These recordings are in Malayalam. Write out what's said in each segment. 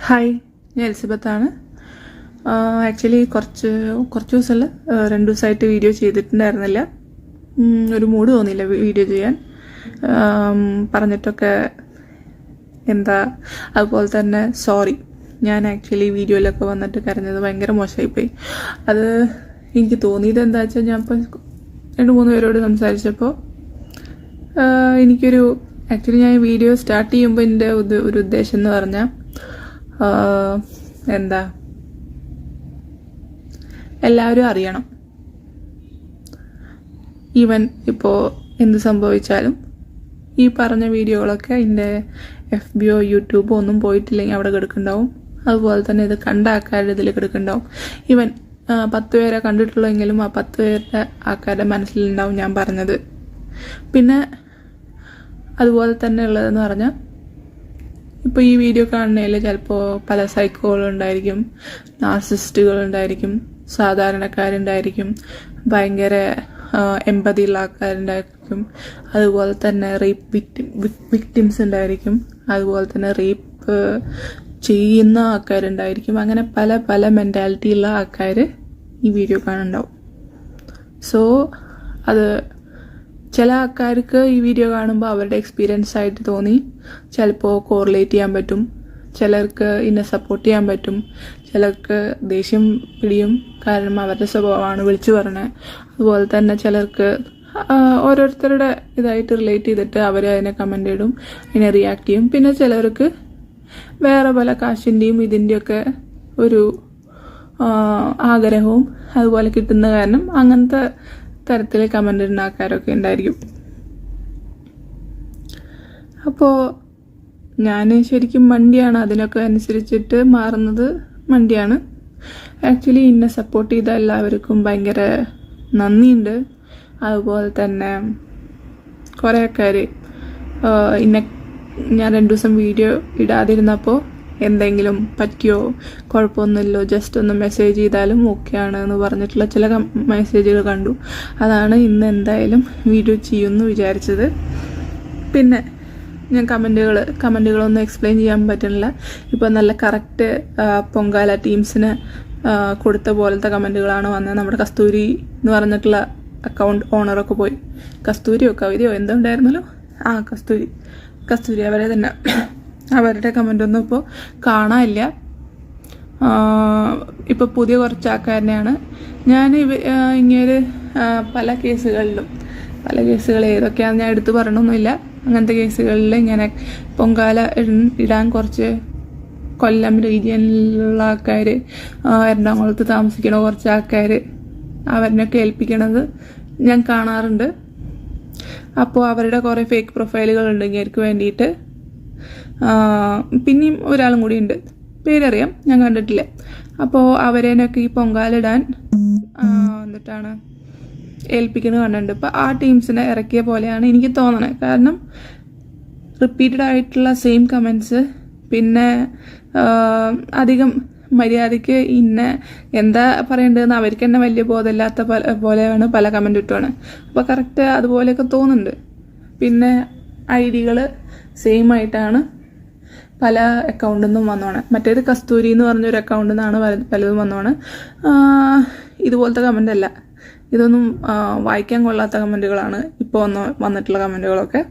ഹായ്, ഞാൻ എലിസബത്താണ്. ആക്ച്വലി കുറച്ച് ദിവസമല്ല, 2 ദിവസമായിട്ട് വീഡിയോ ചെയ്തിട്ടുണ്ടായിരുന്നില്ല. ഒരു മൂഡ് തോന്നിയില്ല വീഡിയോ ചെയ്യാൻ. പറഞ്ഞിട്ടൊക്കെ എന്താ, അതുപോലെ തന്നെ സോറി. ഞാൻ ആക്ച്വലി വീഡിയോയിലൊക്കെ വന്നിട്ട് കരഞ്ഞത് ഭയങ്കര മോശമായിപ്പോയി. അത് എനിക്ക് തോന്നിയത് എന്താ വെച്ചാൽ, ഞാൻ ഇപ്പം 2-3 പേരോട് സംസാരിച്ചപ്പോൾ എനിക്കൊരു ആക്ച്വലി ഞാൻ വീഡിയോ സ്റ്റാർട്ട് ചെയ്യുമ്പോൾ എൻ്റെ ഒരു ഉദ്ദേശം എന്ന് പറഞ്ഞാൽ എന്താ, എല്ലാവരും അറിയണം. ഈവൻ ഇപ്പോൾ എന്ത് സംഭവിച്ചാലും ഈ പറഞ്ഞ വീഡിയോകളൊക്കെ എൻ്റെ FBO യൂട്യൂബോ ഒന്നും പോയിട്ടില്ലെങ്കിൽ അവിടെ കിടക്കുന്നുണ്ടാവും. അതുപോലെ തന്നെ ഇത് കണ്ട ആൾക്കാരുടെ ഇതിൽ കിടക്കുന്നുണ്ടാവും. ഈവൻ 10 പേരെ കണ്ടിട്ടുള്ളെങ്കിലും ആ 10 പേരുടെ ആൾക്കാരുടെ മനസ്സിലുണ്ടാവും ഞാൻ പറഞ്ഞത്. പിന്നെ അതുപോലെ തന്നെ ഉള്ളതെന്ന് പറഞ്ഞാൽ, ഇപ്പോൾ ഈ വീഡിയോ കാണുന്നതിൽ ചിലപ്പോൾ പല സൈക്കോകളുണ്ടായിരിക്കും, നാർസിസ്റ്റുകളുണ്ടായിരിക്കും, സാധാരണക്കാരുണ്ടായിരിക്കും, ഭയങ്കര എമ്പതിയുള്ള ആൾക്കാരുണ്ടായിരിക്കും, അതുപോലെ തന്നെ റേപ്പ് വിക്ടിംസ് ഉണ്ടായിരിക്കും, അതുപോലെ തന്നെ റേപ്പ് ചെയ്യുന്ന ആൾക്കാരുണ്ടായിരിക്കും. അങ്ങനെ പല പല മെൻറ്റാലിറ്റിയുള്ള ആൾക്കാർ ഈ വീഡിയോ കാണുന്നുണ്ടാവും. സോ അത് ചില ആൾക്കാർക്ക് ഈ വീഡിയോ കാണുമ്പോൾ അവരുടെ എക്സ്പീരിയൻസ് ആയിട്ട് തോന്നി, ചിലപ്പോൾ കോറിലേറ്റ് ചെയ്യാൻ പറ്റും, ചിലർക്ക് ഇതിനെ സപ്പോർട്ട് ചെയ്യാൻ പറ്റും, ചിലർക്ക് ദേഷ്യം പിടിയും, കാരണം അവരുടെ സ്വഭാവമാണ് വിളിച്ചു പറഞ്ഞത്. അതുപോലെ തന്നെ ചിലർക്ക് ഓരോരുത്തരുടെ ഇതായിട്ട് റിലേറ്റ് ചെയ്തിട്ട് അവർ അതിനെ കമൻ്റ് ഇടും, അതിനെ റിയാക്ട് ചെയ്യും. പിന്നെ ചിലർക്ക് വേറെ പല കാശിൻ്റെയും ഇതിൻ്റെയൊക്കെ ഒരു ആഗ്രഹവും അതുപോലെ കിട്ടുന്ന കാരണം അങ്ങനത്തെ തരത്തിൽ കമൻ്റ് ഇടുന്ന ആൾക്കാരൊക്കെ ഉണ്ടായിരിക്കും. അപ്പോൾ ഞാൻ ശരിക്കും മണ്ടിയാണ്, അതിനൊക്കെ അനുസരിച്ചിട്ട് മാറുന്നത് മണ്ടിയാണ്. ആക്ച്വലി എന്നെ സപ്പോർട്ട് ചെയ്ത എല്ലാവർക്കും ഭയങ്കര നന്ദിയുണ്ട്. അതുപോലെ തന്നെ കുറേ ആൾക്കാർ ഞാൻ 2 ദിവസം വീഡിയോ ഇടാതിരുന്നപ്പോൾ എന്തെങ്കിലും പറ്റിയോ, കുഴപ്പമൊന്നുമില്ലോ, ജസ്റ്റ് ഒന്ന് മെസ്സേജ് ചെയ്താലും ഓക്കെയാണ് എന്ന് പറഞ്ഞിട്ടുള്ള ചില മെസ്സേജുകൾ കണ്ടു. അതാണ് ഇന്ന് എന്തായാലും വീഡിയോ ചെയ്യുമെന്ന് വിചാരിച്ചത്. പിന്നെ ഞാൻ കമൻറ്റുകളൊന്നും എക്സ്പ്ലെയിൻ ചെയ്യാൻ പറ്റുന്നില്ല. ഇപ്പോൾ നല്ല കറക്റ്റ് പൊങ്കാല ടീംസിന് കൊടുത്ത പോലത്തെ കമൻറ്റുകളാണ് വന്നത്. നമ്മുടെ കസ്തൂരി എന്ന് പറഞ്ഞിട്ടുള്ള അക്കൗണ്ട് ഓണറൊക്കെ പോയി, കസ്തൂരിയോ കവിതയോ എന്തോ ഉണ്ടായിരുന്നല്ലോ, കസ്തൂരി അവരെ തന്നെ. അവരുടെ കമൻ്റൊന്നും ഇപ്പോൾ കാണാനില്ല. ഇപ്പോൾ പുതിയ കുറച്ച് ആൾക്കാരനെയാണ് ഞാൻ ഇങ്ങനെ പല കേസുകൾ ഏതൊക്കെയാണെന്ന് ഞാൻ എടുത്തു പറയണമെന്നില്ല. അങ്ങനത്തെ കേസുകളിൽ ഇങ്ങനെ പൊങ്കാല ഇടാൻ കുറച്ച് കൊല്ലം റീജിയനിലുള്ള ആൾക്കാർ, എറണാകുളത്ത് താമസിക്കുന്ന കുറച്ച് ആൾക്കാർ, അവരിനൊക്കെ ഏൽപ്പിക്കണത് ഞാൻ കാണാറുണ്ട്. അപ്പോൾ അവരുടെ കുറേ ഫേക്ക് പ്രൊഫൈലുകൾ ഉണ്ടെങ്കിൽ അവർക്ക് വേണ്ടിയിട്ട് പിന്നെയും ഒരാളും കൂടി ഉണ്ട്, പേരറിയാം, ഞാൻ കണ്ടിട്ടില്ല. അപ്പോൾ അവരേനൊക്കെ ഈ പൊങ്കാലിടാൻ എന്നിട്ടാണ് ഏൽപ്പിക്കുന്നത് കണ്ടിട്ടുണ്ട്. ഇപ്പോൾ ആ ടീംസിനെ ഇറക്കിയ പോലെയാണ് എനിക്ക് തോന്നണത്. കാരണം റിപ്പീറ്റഡ് ആയിട്ടുള്ള സെയിം കമൻസ്, പിന്നെ അധികം മര്യാദയ്ക്ക് എന്താ പറയേണ്ടതെന്ന് അവർക്ക് തന്നെ വലിയ ബോധമില്ലാത്ത പോലെയാണ് പല കമൻ്റ് ഇട്ടുമാണ്. അപ്പോൾ കറക്റ്റ് അതുപോലെയൊക്കെ തോന്നുന്നുണ്ട്. പിന്നെ ID-കൾ സെയിം ആയിട്ടാണ് പല അക്കൗണ്ടിൽ നിന്നും വന്നോണ്. മറ്റേത് കസ്തൂരി എന്ന് പറഞ്ഞൊരു അക്കൗണ്ടിൽ നിന്നാണ് പലതും വന്നോണ്. ഇതുപോലത്തെ കമൻ്റ് അല്ല, ഇതൊന്നും വായിക്കാൻ കൊള്ളാത്ത കമൻറ്റുകളാണ് ഇപ്പോൾ വന്നിട്ടുള്ള കമൻറ്റുകളൊക്കെ.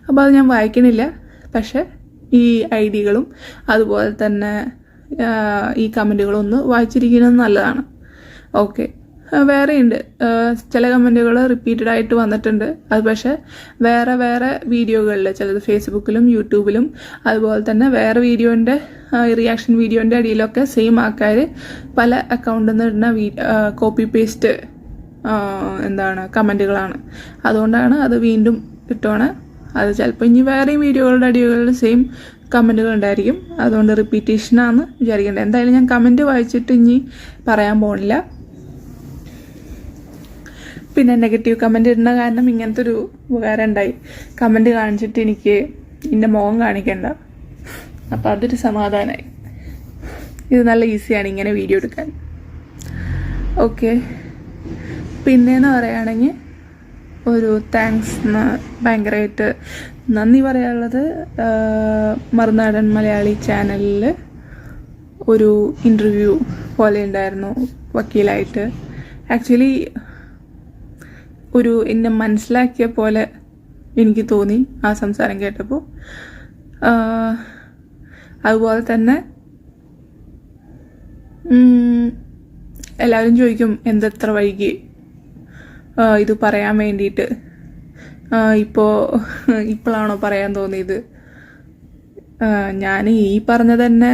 അപ്പോൾ അത് ഞാൻ വായിക്കണില്ല. പക്ഷേ ഈ ID-കളും അതുപോലെ തന്നെ ഈ കമൻറ്റുകളൊന്ന് വായിച്ചിരിക്കുന്നത് നല്ലതാണ്. ഓക്കെ, വേറെയുണ്ട് ചില കമൻറ്റുകൾ റിപ്പീറ്റഡ് ആയിട്ട് വന്നിട്ടുണ്ട്. അത് പക്ഷേ വേറെ വീഡിയോകളിൽ, ചിലത് ഫേസ്ബുക്കിലും യൂട്യൂബിലും അതുപോലെ തന്നെ വേറെ വീഡിയോൻ്റെ റിയാക്ഷൻ വീഡിയോൻ്റെ അടിയിലൊക്കെ സെയിം ആൾക്കാർ പല അക്കൗണ്ടിൽ നിന്ന് ഇടുന്ന കോപ്പി പേസ്റ്റ് കമൻറ്റുകളാണ്. അതുകൊണ്ടാണ് അത് വീണ്ടും ഇട്ടോണ്. അത് ചിലപ്പോൾ ഇനി വേറെയും വീഡിയോകളുടെ അടികളിൽ സെയിം കമൻറ്റുകൾ ഉണ്ടായിരിക്കും. അതുകൊണ്ട് റിപ്പീറ്റേഷനാണെന്ന് വിചാരിക്കേണ്ടത്. എന്തായാലും ഞാൻ കമൻറ്റ് വായിച്ചിട്ട് ഇനി പറയാൻ പോണില്ല. പിന്നെ നെഗറ്റീവ് കമൻറ്റ് ഇടുന്ന കാരണം ഇങ്ങനത്തെ ഒരു ഉപകാരം ഉണ്ടായി. കമൻറ്റ് കാണിച്ചിട്ട് എനിക്ക് എൻ്റെ മുഖം കാണിക്കണ്ട, അപ്പോൾ അതൊരു സമാധാനമായി. ഇത് നല്ല ഈസിയാണ് ഇങ്ങനെ വീഡിയോ എടുക്കാൻ. ഓക്കെ, പിന്നെയെന്ന് പറയുകയാണെങ്കിൽ ഒരു താങ്ക്സ്, ഭയങ്കരമായിട്ട് നന്ദി പറയാനുള്ളത് മറുനാടൻ മലയാളി ചാനലിൽ ഒരു ഇൻ്റർവ്യൂ പോലെ ഉണ്ടായിരുന്നു വക്കീലായിട്ട്. ആക്ച്വലി എന്നെ മനസ്സിലാക്കിയ പോലെ എനിക്ക് തോന്നി ആ സംസാരം കേട്ടപ്പോൾ. അതുപോലെ തന്നെ എല്ലാവരും ചോദിക്കും എന്തെത്ര വൈകി ഇത് പറയാൻ വേണ്ടിയിട്ട്, ഇപ്പോഴാണോ പറയാൻ തോന്നിയത്? ഞാൻ ഈ പറഞ്ഞ തന്നെ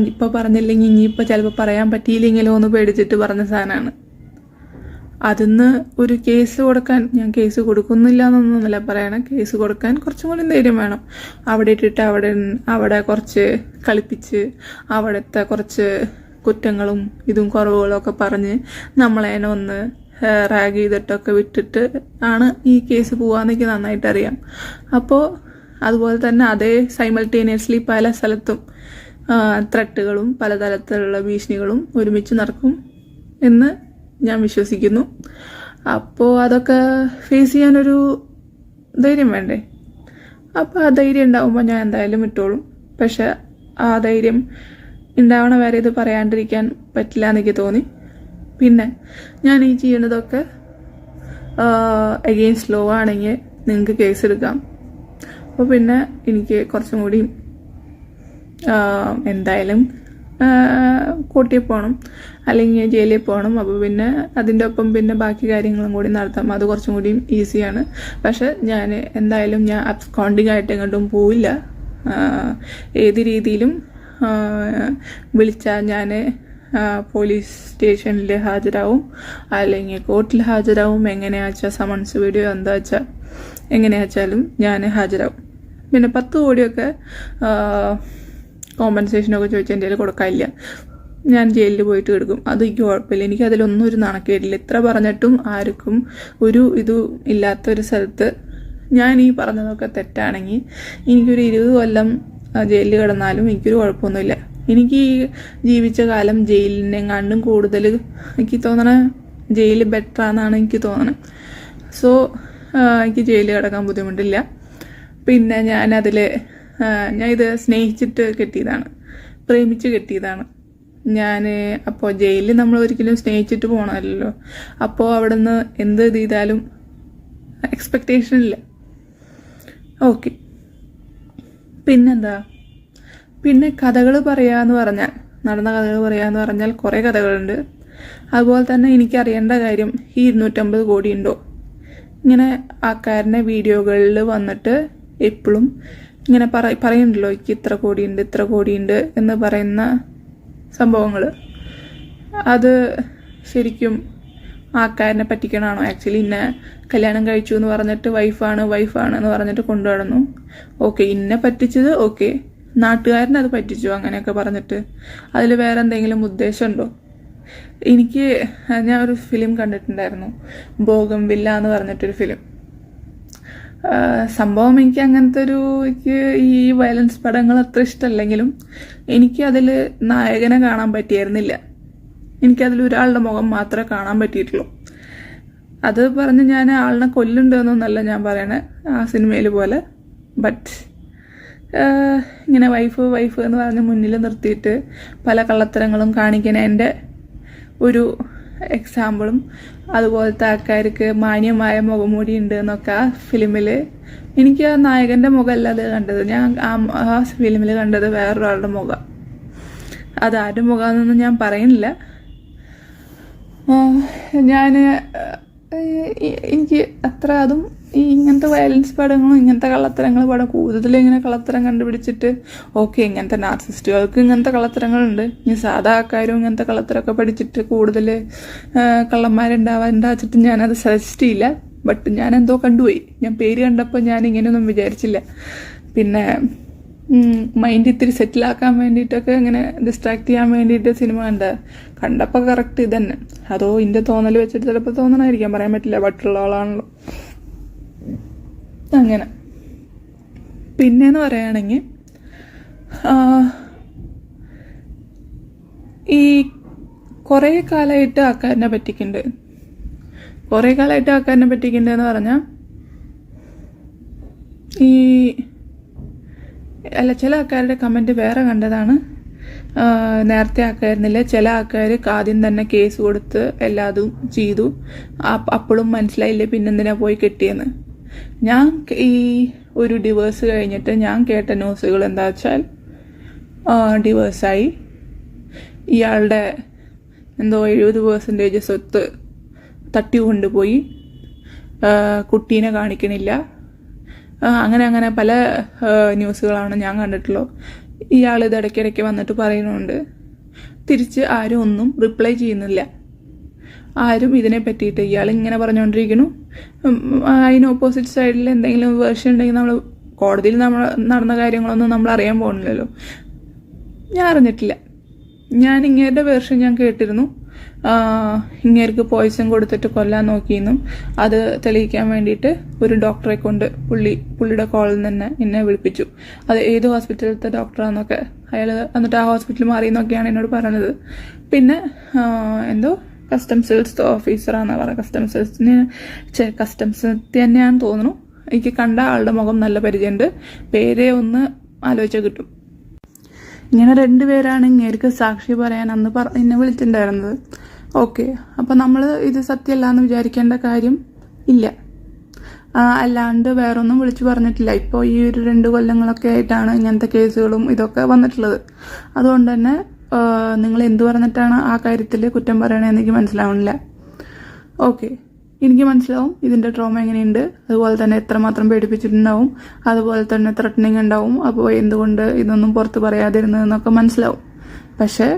ഇപ്പോൾ പറഞ്ഞില്ലെങ്കിൽ ഇനിയിപ്പോൾ ചിലപ്പോൾ പറയാൻ പറ്റിയില്ലെങ്കിലോ എന്ന് പേടിച്ചിട്ട് പറഞ്ഞ സാധനമാണ്. അതിന്ന് ഒരു കേസ് കൊടുക്കാൻ, ഞാൻ കേസ് കൊടുക്കുന്നില്ല എന്നൊന്നുമല്ല പറയണം, കേസ് കൊടുക്കാൻ കുറച്ചും കൂടി ധൈര്യം വേണം. അവിടെ ഇട്ടിട്ട് അവിടെ കുറച്ച് കളിപ്പിച്ച് അവിടുത്തെ കുറച്ച് കുറ്റങ്ങളും ഇതും കുറവുകളും ഒക്കെ പറഞ്ഞ് നമ്മളതിനെ ഒന്ന് റാഗ് ചെയ്തിട്ടൊക്കെ വിട്ടിട്ട് ആണ് ഈ കേസ് പോകാമെന്നെനിക്ക് നന്നായിട്ട് അറിയാം. അപ്പോൾ അതുപോലെ തന്നെ അതേ സൈമൾട്ടേനിയസ്ലി പല സ്ഥലത്തും ത്രെട്ടുകളും പലതരത്തിലുള്ള ഭീഷണികളും ഒരുമിച്ച് നടക്കും എന്ന് ഞാൻ വിശ്വസിക്കുന്നു. അപ്പോൾ അതൊക്കെ ഫേസ് ചെയ്യാനൊരു ധൈര്യം വേണ്ടേ? അപ്പോൾ ആ ധൈര്യം ഉണ്ടാവുമ്പോൾ ഞാൻ എന്തായാലും വിട്ടോളും. പക്ഷെ ആ ധൈര്യം ഉണ്ടാവണ വരെ ഇത് പറയാണ്ടിരിക്കാൻ പറ്റില്ല എന്നെനിക്ക് തോന്നി. പിന്നെ ഞാൻ ഈ ചെയ്യണതൊക്കെ അഗെയിൻസ്റ്റ് ലോ ആണെങ്കിൽ നിങ്ങൾക്ക് കേസ് എടുക്കാം. അപ്പോൾ പിന്നെ എനിക്ക് കുറച്ചും കൂടി എന്തായാലും കോർട്ടിൽ പോകണം അല്ലെങ്കിൽ ജയിലിൽ പോകണം. അപ്പോൾ പിന്നെ അതിൻ്റെ ഒപ്പം പിന്നെ ബാക്കി കാര്യങ്ങളും കൂടി നടത്താം. അത് കുറച്ചും കൂടി ഈസിയാണ്. പക്ഷെ ഞാൻ എന്തായാലും ഞാൻ അബ്സ്കോണ്ടിങ് ആയിട്ട് എങ്ങോട്ടും പോവില്ല. ഏത് രീതിയിലും വിളിച്ചാൽ ഞാൻ പോലീസ് സ്റ്റേഷനിൽ ഹാജരാവും അല്ലെങ്കിൽ കോർട്ടിൽ ഹാജരാവും. എങ്ങനെയാച്ചാൽ സമൺസ് വീഡിയോ എന്താ വെച്ചാൽ എങ്ങനെയാച്ചാലും ഞാൻ ഹാജരാവും. പിന്നെ 10 കോടിയൊക്കെ കോമ്പൻസേഷനൊക്കെ ചോദിച്ചാൽ എൻ്റെ കയ്യിൽ കൊടുക്കാനില്ല. ഞാൻ ജയിലിൽ പോയിട്ട് എടുക്കും. അത് എനിക്ക് കുഴപ്പമില്ല. എനിക്ക് അതിലൊന്നും ഒരു നാണക്കേടില്ല. ഇത്ര പറഞ്ഞിട്ടും ആർക്കും ഒരു ഇതും ഇല്ലാത്തൊരു സ്ഥലത്ത് ഞാൻ ഈ പറഞ്ഞതൊക്കെ തെറ്റാണെങ്കിൽ എനിക്കൊരു 20 കൊല്ലം ജയിലിൽ കിടന്നാലും എനിക്കൊരു കുഴപ്പമൊന്നുമില്ല. എനിക്ക് ഈ ജീവിച്ച കാലം ജയിലിനെങ്ങാണ്ടും കൂടുതൽ എനിക്ക് തോന്നണ ജയിൽ ബെറ്ററാണെന്നാണ് എനിക്ക് തോന്നണത്. സോ എനിക്ക് ജയിലിൽ കിടക്കാൻ ബുദ്ധിമുട്ടില്ല. പിന്നെ ഞാൻ ഇത് സ്നേഹിച്ചിട്ട് കെട്ടിയതാണ്, പ്രേമിച്ച് കെട്ടിയതാണ് ഞാൻ. അപ്പോൾ ജയിലിൽ നമ്മൾ ഒരിക്കലും സ്നേഹിച്ചിട്ട് പോകണമല്ലോ. അപ്പോൾ അവിടെ നിന്ന് എന്ത് ചെയ്താലും എക്സ്പെക്റ്റേഷൻ ഇല്ല. ഓക്കെ, പിന്നെന്താ? പിന്നെ കഥകൾ പറയാന്ന് പറഞ്ഞാൽ, നടന്ന കഥകൾ പറയാന്ന് പറഞ്ഞാൽ കുറേ കഥകളുണ്ട്. അതുപോലെ തന്നെ എനിക്കറിയേണ്ട കാര്യം, ഈ 250 കോടി ഉണ്ടോ? ഇങ്ങനെ ആൾക്കാരുടെ വീഡിയോകളിൽ വന്നിട്ട് എപ്പോഴും ഇങ്ങനെ പറയുന്നുണ്ടല്ലോ, എനിക്ക് ഇത്ര കോടിയുണ്ട് എന്ന് പറയുന്ന സംഭവങ്ങൾ. അത് ശരിക്കും ആൾക്കാരനെ പറ്റിക്കണമാണോ? ആക്ച്വലി ഇന്നെ കല്യാണം കഴിച്ചു എന്ന് പറഞ്ഞിട്ട് വൈഫാണ് എന്ന് പറഞ്ഞിട്ട് കൊണ്ടുനടന്നു. ഓക്കെ, ഇന്നെ പറ്റിച്ചത് ഓക്കെ, നാട്ടുകാരനെ അത് പറ്റിച്ചു അങ്ങനെയൊക്കെ പറഞ്ഞിട്ട് അതിൽ വേറെ എന്തെങ്കിലും ഉദ്ദേശമുണ്ടോ? ഞാൻ ഒരു ഫിലിം കണ്ടിട്ടുണ്ടായിരുന്നു, ബോഗംവില്ല എന്ന് പറഞ്ഞിട്ടൊരു ഫിലിം. സംഭവം എനിക്ക് ഈ വയലൻസ് പടങ്ങൾ അത്ര ഇഷ്ടമല്ലെങ്കിലും എനിക്ക് അതിൽ നായകനെ കാണാൻ പറ്റിയായിരുന്നില്ല. എനിക്കതിൽ ഒരാളുടെ മുഖം മാത്രമേ കാണാൻ പറ്റിയിട്ടുള്ളൂ. അത് പറഞ്ഞ് ഞാൻ ആളിനെ കൊല്ലുണ്ടെന്നൊന്നല്ല ഞാൻ പറയണേ ആ സിനിമയിൽ പോലെ. ബട്ട് ഇങ്ങനെ വൈഫ് എന്ന് പറഞ്ഞ് മുന്നിൽ നിർത്തിയിട്ട് പല കള്ളത്തരങ്ങളും കാണിക്കണതിൻ്റെ ഒരു എക്സാമ്പിളും അതുപോലത്തെ ആൾക്കാർക്ക് മാന്യമായ മുഖംമൂടി ഉണ്ട് എന്നൊക്കെ ആ ഫിലിമിൽ എനിക്ക് ആ നായകൻ്റെ മുഖമല്ല അത് കണ്ടത്. ഞാൻ ആ ഫിലിമിൽ കണ്ടത് വേറൊരാളുടെ മുഖം. അതാരുടെ മുഖമാണെന്നൊന്നും ഞാൻ പറയുന്നില്ല. എനിക്ക് അത്ര അതും ഇങ്ങനത്തെ വയലൻസ് പടങ്ങളും ഇങ്ങനത്തെ കള്ളത്തരങ്ങൾ പടം കൂടുതലും ഇങ്ങനെ കള്ളത്തരം കണ്ടുപിടിച്ചിട്ട് ഓക്കെ, ഇങ്ങനത്തെ നാർസിസ്റ്റുകൾക്ക് ഇങ്ങനത്തെ കള്ളത്തരങ്ങളുണ്ട്. ഇനി സാധാ ആൾക്കാരും ഇങ്ങനത്തെ കള്ളത്തരമൊക്കെ പഠിച്ചിട്ട് കൂടുതൽ കള്ളന്മാരുണ്ടാവാണ്ടാച്ചിട്ട് ഞാനത് സജസ്റ്റ് ചെയ്യില്ല. ബട്ട് ഞാൻ എന്തോ കണ്ടുപോയി. ഞാൻ പേര് കണ്ടപ്പോൾ ഞാൻ ഇങ്ങനെയൊന്നും വിചാരിച്ചില്ല. പിന്നെ മൈൻഡ് ഇത്തിരി സെറ്റിലാക്കാൻ വേണ്ടിയിട്ടൊക്കെ ഇങ്ങനെ ഡിസ്ട്രാക്ട് ചെയ്യാൻ വേണ്ടിയിട്ട് സിനിമ കണ്ടപ്പോൾ കറക്റ്റ് ഇതന്നെ. അതോ ഇതിൻ്റെ തോന്നൽ വെച്ചിട്ട് ചിലപ്പോൾ തോന്നണമായിരിക്കാം, പറയാൻ പറ്റില്ല. ബട്ടുള്ള ആളാണല്ലോ. അങ്ങനെ പിന്നെന്ന് പറയുകയാണെങ്കിൽ ഈ കുറേ കാലമായിട്ട് ആൾക്കാരനെ പറ്റിക്കുന്നുണ്ട്. എന്ന് പറഞ്ഞാൽ അല്ല, ചില ആൾക്കാരുടെ കമൻറ്റ് വേറെ കണ്ടതാണ്. നേരത്തെ ആക്കായിരുന്നില്ല, ചില ആൾക്കാർ ആദ്യം തന്നെ കേസ് കൊടുത്ത് എല്ലാതും ചെയ്തു, അപ്പോഴും മനസ്സിലായില്ലേ പിന്നെന്തിനാ പോയി കെട്ടിയെന്ന്. ഞാൻ ഈ ഒരു ഡിവേഴ്സ് കഴിഞ്ഞിട്ട് ഞാൻ കേട്ട ന്യൂസുകൾ എന്താ വെച്ചാൽ, ഡിവേഴ്സായി, ഇയാളുടെ എന്തോ 70% സ്വത്ത് തട്ടി കൊണ്ടുപോയി, കുട്ടീനെ കാണിക്കണില്ല, അങ്ങനെ പല ന്യൂസുകളാണ് ഞാൻ കണ്ടിട്ടുള്ളൂ. ഇയാൾ ഇത് ഇടയ്ക്കിടയ്ക്ക് വന്നിട്ട് പറയുന്നുണ്ട്. തിരിച്ച് ആരും ഒന്നും റിപ്ലൈ ചെയ്യുന്നില്ല. ആരും ഇതിനെ പറ്റിയിട്ട് ഇയാൾ ഇങ്ങനെ പറഞ്ഞുകൊണ്ടിരിക്കുന്നു. അതിന് ഓപ്പോസിറ്റ് സൈഡിൽ എന്തെങ്കിലും വേർഷൻ ഉണ്ടെങ്കിൽ നമ്മൾ കോടതിയിൽ നടന്ന കാര്യങ്ങളൊന്നും നമ്മൾ അറിയാൻ പോകുന്നില്ലല്ലോ. ഞാൻ അറിഞ്ഞിട്ടില്ല. ഞാൻ ഇങ്ങേരുടെ വേർഷൻ ഞാൻ കേട്ടിരുന്നു. ഇങ്ങേർക്ക് പോയിസൺ കൊടുത്തിട്ട് കൊല്ലാൻ നോക്കിയെന്നും അത് തെളിയിക്കാൻ വേണ്ടിയിട്ട് ഒരു ഡോക്ടറെ കൊണ്ട് പുള്ളിയുടെ കോളിൽ നിന്ന് എന്നെ വിളിപ്പിച്ചു. അത് ഏത് ഹോസ്പിറ്റലിലത്തെ ഡോക്ടറാന്നൊക്കെ അയാൾ എന്നിട്ട് ആ ഹോസ്പിറ്റൽ മാറിയെന്നൊക്കെയാണ് എന്നോട് പറഞ്ഞത്. പിന്നെ എന്തോ കസ്റ്റംസ് ഓഫീസറാണെന്ന് പറയുക. കസ്റ്റംസ് തന്നെയാണെന്ന് തോന്നുന്നു. എനിക്ക് കണ്ട ആളുടെ മുഖം നല്ല പരിചയമുണ്ട്. പേരെ ഒന്ന് ആലോചിച്ചാൽ കിട്ടും. ഇങ്ങനെ 2 പേരാണ് ഇങ്ങേർക്ക് സാക്ഷി പറയാൻ അന്ന് എന്നെ വിളിച്ചിട്ടുണ്ടായിരുന്നത്. ഓക്കെ, അപ്പം നമ്മൾ ഇത് സത്യമല്ല എന്ന് വിചാരിക്കേണ്ട കാര്യം ഇല്ല. അല്ലാണ്ട് വേറൊന്നും വിളിച്ചു പറഞ്ഞിട്ടില്ല. ഇപ്പോൾ ഈ ഒരു 2 കൊല്ലങ്ങളൊക്കെ ആയിട്ടാണ് ഇങ്ങനത്തെ കേസുകളും ഇതൊക്കെ വന്നിട്ടുള്ളത്. അതുകൊണ്ട് തന്നെ നിങ്ങൾ എന്തു പറഞ്ഞിട്ടാണ് ആ കാര്യത്തിൽ കുറ്റം പറയണമെന്ന് എനിക്ക് മനസ്സിലാവണില്ല. ഓക്കെ, എനിക്ക് മനസ്സിലാവും ഇതിൻ്റെ ട്രോമ എങ്ങനെയുണ്ട്, അതുപോലെ തന്നെ എത്രമാത്രം പേടിപ്പിച്ചിട്ടുണ്ടാവും, അതുപോലെ തന്നെ ത്രെട്ടനിങ് ഉണ്ടാവും. അപ്പോൾ എന്തുകൊണ്ട് ഇതൊന്നും പുറത്ത് പറയാതിരുന്നതെന്നൊക്കെ മനസ്സിലാവും. പക്ഷേ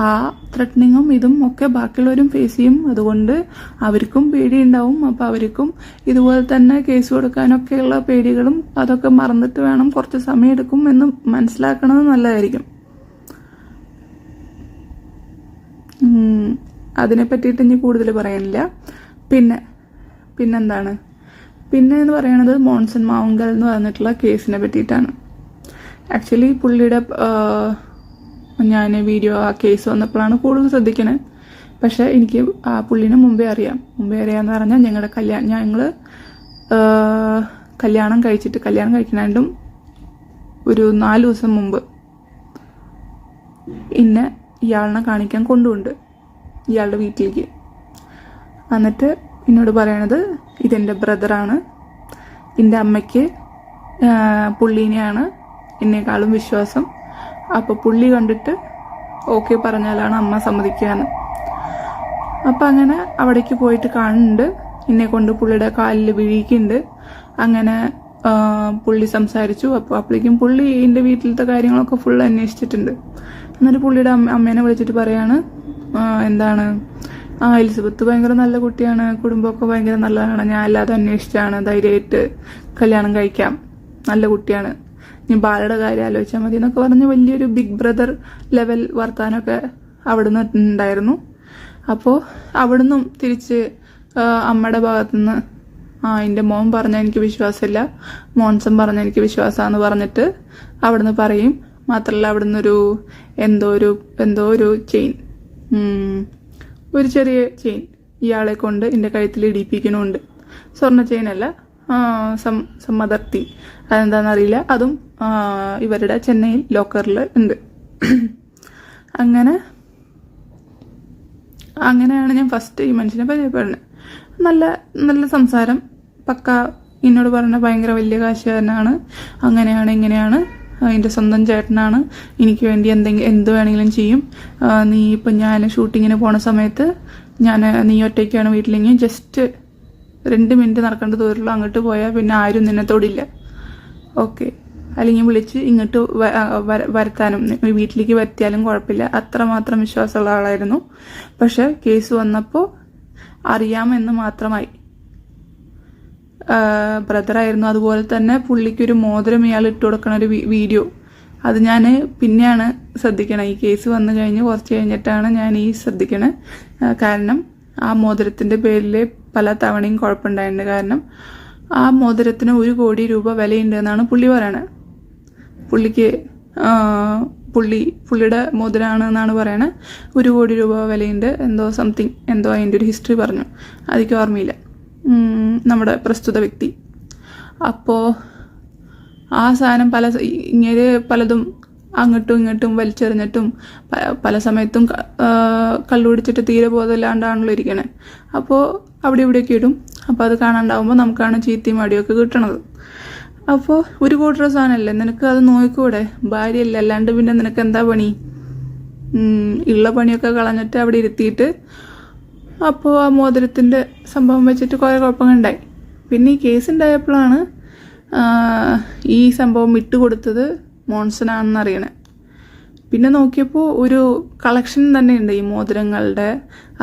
ആ ത്രെട്ടനിങ്ങും ഇതും ഒക്കെ ബാക്കിയുള്ളവരും ഫേസ് ചെയ്യും. അതുകൊണ്ട് അവർക്കും പേടിയുണ്ടാവും. അപ്പോൾ അവർക്കും ഇതുപോലെ തന്നെ കേസ് കൊടുക്കാനൊക്കെയുള്ള പേടികളും അതൊക്കെ മറന്നിട്ട് വേണം, കുറച്ച് സമയം എടുക്കും എന്ന് മനസ്സിലാക്കണത് നല്ലതായിരിക്കും. അതിനെ പറ്റിയിട്ട് ഇനി കൂടുതൽ പറയാനില്ല. പിന്നെന്താണ് എന്ന് പറയണത് മോൺസൺ മാവുങ്കൽ എന്ന് പറഞ്ഞിട്ടുള്ള കേസിനെ പറ്റിയിട്ടാണ്. ആക്ച്വലി പുള്ളിയുടെ ഞാൻ വീഡിയോ ആ കേസ് വന്നപ്പോഴാണ് കൂടുതൽ ശ്രദ്ധിക്കണത്. പക്ഷെ എനിക്ക് ആ പുള്ളിനെ മുമ്പേ അറിയാമെന്ന് പറഞ്ഞാൽ ഞങ്ങൾ കല്യാണം കഴിക്കണാണ്ടും ഒരു 4 ദിവസം മുമ്പ് ഇന്നെ ഇയാളിനെ കാണിക്കാൻ കൊണ്ടുപോണ്ട് ഇയാളുടെ വീട്ടിലേക്ക്. എന്നിട്ട് എന്നോട് പറയണത് ഇതെൻ്റെ ബ്രദറാണ്, എൻ്റെ അമ്മയ്ക്ക് പുള്ളീനെയാണ് എന്നെക്കാളും വിശ്വാസം, അപ്പോൾ പുള്ളി കണ്ടിട്ട് ഓക്കെ പറഞ്ഞാലാണ് അമ്മ സമ്മതിക്കുകയെന്ന്. അപ്പം അങ്ങനെ അവിടേക്ക് പോയിട്ട് കാണുന്നുണ്ട്. എന്നെ കൊണ്ട് പുള്ളിയുടെ കാലിൽ വീഴിക്കുന്നുണ്ട്. അങ്ങനെ പുള്ളി സംസാരിച്ചു. അപ്പോൾ അപ്പോഴേക്കും പുള്ളി എൻ്റെ വീട്ടിലത്തെ കാര്യങ്ങളൊക്കെ ഫുൾ അന്വേഷിച്ചിട്ടുണ്ട്. എന്നിട്ട് പുള്ളിയുടെ അമ്മേനെ വിളിച്ചിട്ട് പറയാണ്, എന്താണ് എലിസബത്ത് ഭയങ്കര നല്ല കുട്ടിയാണ്, കുടുംബമൊക്കെ ഭയങ്കര നല്ലതാണ്, ഞാൻ അല്ലാതെ അന്വേഷിച്ചാണ്, ധൈര്യമായിട്ട് കല്യാണം കഴിക്കാം, നല്ല കുട്ടിയാണ്, നീ ബാലയുടെ കാര്യം ആലോചിച്ചാൽ മതി എന്നൊക്കെ പറഞ്ഞ് വലിയൊരു ബിഗ് ബ്രദർ ലെവൽ വർത്താനമൊക്കെ അവിടുന്ന് ഉണ്ടായിരുന്നു. അപ്പോൾ അവിടുന്നും തിരിച്ച് അമ്മയുടെ ഭാഗത്തുനിന്ന് എൻ്റെ മോൻ പറഞ്ഞാൽ എനിക്ക് വിശ്വാസമില്ല, മോൻസൺ പറഞ്ഞാൽ എനിക്ക് വിശ്വാസമാണെന്ന് പറഞ്ഞിട്ട് അവിടുന്ന് പറയും. മാത്രമല്ല അവിടുന്ന് എന്തോ ഒരു ചെയിൻ, ഒരു ചെറിയ ചെയിൻ ഇയാളെ കൊണ്ട് എൻ്റെ കഴുത്തിൽ ഇടിപ്പിക്കണമുണ്ട്. സ്വർണ്ണ ചെയിനല്ല, സമ്മദർ തിങ്, അതെന്താണെന്നറിയില്ല. അതും ഇവരുടെ ചെന്നൈയിൽ ലോക്കറിൽ ഉണ്ട്. അങ്ങനെയാണ് ഞാൻ ഫസ്റ്റ് ഈ മനുഷ്യനെ പരിചയപ്പെടുന്നത്. നല്ല സംസാരം, പക്ക എന്നോട് പറഞ്ഞ ഭയങ്കര വലിയ കാശുകാരനാണ്, അങ്ങനെയാണ് ഇങ്ങനെയാണ്, എൻ്റെ സ്വന്തം ചേട്ടനാണ്, എനിക്ക് വേണ്ടി എന്ത് വേണമെങ്കിലും ചെയ്യും. ഇപ്പം ഞാൻ ഷൂട്ടിങ്ങിന് പോണ സമയത്ത് നീ ഒറ്റയ്ക്കാണ് വീട്ടിലെങ്കിൽ ജസ്റ്റ് 2 മിനിറ്റ് നടക്കേണ്ട ദൂരമുള്ള അങ്ങോട്ട് പോയാൽ പിന്നെ ആരും നിന്നെ തൊടില്ല. ഓക്കെ, അല്ലെങ്കിൽ വിളിച്ച് ഇങ്ങോട്ട് വരുത്താനും വീട്ടിലേക്ക് വരുത്തിയാലും കുഴപ്പമില്ല. അത്രമാത്രം വിശ്വാസമുള്ള ആളായിരുന്നു. പക്ഷെ കേസ് വന്നപ്പോൾ അറിയാമെന്ന് മാത്രമായി. ബ്രദറായിരുന്നു. അതുപോലെ തന്നെ പുള്ളിക്കൊരു മോതിരം ഇയാൾ ഇട്ട് കൊടുക്കണ ഒരു വീഡിയോ, അത് ഞാൻ പിന്നെയാണ് ശ്രദ്ധിക്കണത്. ഈ കേസ് വന്നു കഴിഞ്ഞ് കുറച്ച് കഴിഞ്ഞിട്ടാണ് ഞാൻ ഈ ശ്രദ്ധിക്കണത്. കാരണം ആ മോതിരത്തിൻ്റെ പേരിൽ പല തവണയും കുഴപ്പമുണ്ടായിട്ടുണ്ട്. കാരണം ആ മോതിരത്തിന് 1 കോടി രൂപ വിലയുണ്ട് എന്നാണ് പുള്ളി പറയണത്. പുള്ളിയുടെ മോതിരമാണ് എന്നാണ് പറയണത്. 1 കോടി രൂപ വിലയുണ്ട്, എന്തോ അതിൻ്റെ ഒരു ഹിസ്റ്ററി പറഞ്ഞു, അതെനിക്ക് ഓർമ്മയില്ല, നമ്മുടെ പ്രസ്തുത വ്യക്തി. അപ്പോൾ ആ സാധനം ഇങ്ങനെ പലതും അങ്ങോട്ടും ഇങ്ങോട്ടും വലിച്ചെറിഞ്ഞിട്ടും പല സമയത്തും കള്ളുപിടിച്ചിട്ട് തീരെ ബോധമില്ലാണ്ടാണല്ലോ ഇരിക്കണേ. അപ്പോൾ അവിടെ ഇവിടെയൊക്കെ ഇടും. അപ്പോൾ അത് കാണാണ്ടാവുമ്പോൾ നമുക്കാണ് ചീത്തയും അടിയൊക്കെ കിട്ടണത്. അപ്പോൾ ഒരു കൂട്ടർ സാധനമല്ലേ, നിനക്ക് അത് നോക്കിക്കൂടെ? ഭാര്യയല്ല, അല്ലാണ്ട് പിന്നെ നിനക്ക് എന്താ പണി? ഉള്ള പണിയൊക്കെ കളഞ്ഞിട്ട് അവിടെ ഇരുത്തിയിട്ട് അപ്പോൾ ആ മോതിരത്തിൻ്റെ സംഭവം വെച്ചിട്ട് കുറേ കുഴപ്പങ്ങളുണ്ടായി. പിന്നെ ഈ കേസ് ഉണ്ടായപ്പോഴാണ് ഈ സംഭവം വിട്ടുകൊടുത്തത് മോൺസനാണെന്ന് അറിയണേ. പിന്നെ നോക്കിയപ്പോൾ ഒരു കളക്ഷൻ തന്നെ ഉണ്ട് ഈ മോതിരങ്ങളുടെ,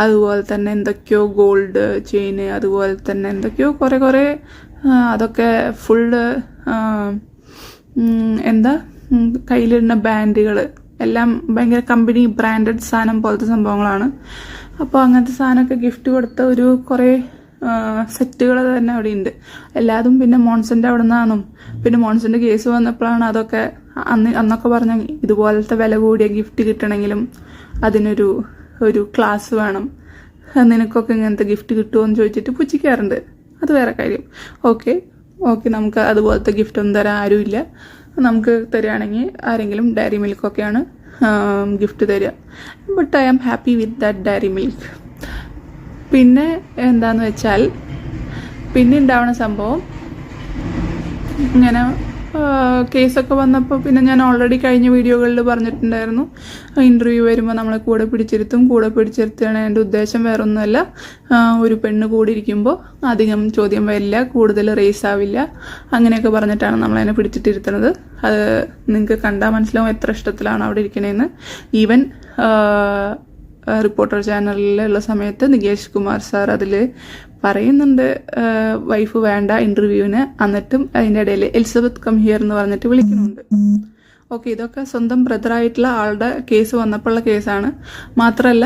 അതുപോലെ തന്നെ എന്തൊക്കെയോ ഗോൾഡ് ചെയിന്, അതുപോലെ തന്നെ എന്തൊക്കെയോ കുറേ അതൊക്കെ ഫുള്ള് കയ്യിലിടുന്ന ബാൻഡുകൾ എല്ലാം ഭയങ്കര കമ്പനി ബ്രാൻഡഡ് സാധനം പോലത്തെ സംഭവങ്ങളാണ്. അപ്പോൾ അങ്ങനത്തെ സാധനമൊക്കെ ഗിഫ്റ്റ് കൊടുത്ത ഒരു കുറേ സെറ്റുകൾ തന്നെ അവിടെ ഉണ്ട്. എല്ലാതും പിന്നെ മോൺസന്റെ അവിടെ നിന്നാണെന്നും പിന്നെ മോൺസന്റെ കേസ് വന്നപ്പോഴാണ് അതൊക്കെ അന്നൊക്കെ പറഞ്ഞ ഇതുപോലത്തെ വില കൂടിയ ഗിഫ്റ്റ് കിട്ടണമെങ്കിലും അതിനൊരു ക്ലാസ് വേണം, നിനക്കൊക്കെ ഇങ്ങനത്തെ ഗിഫ്റ്റ് കിട്ടുമോ എന്ന് ചോദിച്ചിട്ട് പുച്ഛിക്കാറുണ്ട്. അത് വേറെ കാര്യം. ഓക്കെ നമുക്ക് അതുപോലത്തെ ഗിഫ്റ്റ് ഒന്നും തരാൻ ആരുമില്ല. നമുക്ക് തരികയാണെങ്കിൽ ആരെങ്കിലും ഡയറി മിൽക്കൊക്കെയാണ് ഗിഫ്റ്റ് തരിക. But I am happy with that Dairy Milk. പിന്നെ എന്താന്ന് വെച്ചാൽ പിന്നെ ഉണ്ടാവണ സംഭവം ഇങ്ങനെ കേസൊക്കെ വന്നപ്പോൾ പിന്നെ ഞാൻ ഓൾറെഡി കഴിഞ്ഞ വീഡിയോകളിൽ പറഞ്ഞിട്ടുണ്ടായിരുന്നു, ഇൻ്റർവ്യൂ വരുമ്പോൾ നമ്മളെ കൂടെ പിടിച്ചിരുത്തുകയാണ് എൻ്റെ ഉദ്ദേശം. വേറൊന്നുമല്ല, ഒരു പെണ്ണ് കൂടി ഇരിക്കുമ്പോൾ അധികം ചോദ്യം വരില്ല, കൂടുതൽ റേസ് ആവില്ല, അങ്ങനെയൊക്കെ പറഞ്ഞിട്ടാണ് നമ്മളതിനെ പിടിച്ചിട്ടിരുത്തുന്നത്. അത് നിങ്ങൾക്ക് കണ്ടാൽ മനസ്സിലാവും എത്ര ഇഷ്ടത്തിലാണ് അവിടെ ഇരിക്കണേന്ന്. ഈവൻ റിപ്പോർട്ടർ ചാനലിലുള്ള സമയത്ത് നികേഷ് കുമാർ സാർ അതിൽ പറയുന്നുണ്ട് വൈഫ് വേണ്ട ഇൻ്റർവ്യൂവിന്, എന്നിട്ടും അതിൻ്റെ ഇടയിൽ എലിസബത്ത് കം ഹിയർ എന്ന് പറഞ്ഞിട്ട് വിളിക്കുന്നുണ്ട്. ഓക്കെ, ഇതൊക്കെ സ്വന്തം ബ്രദറായിട്ടുള്ള ആളുടെ കേസ് വന്നപ്പോഴുള്ള കേസാണ്. മാത്രമല്ല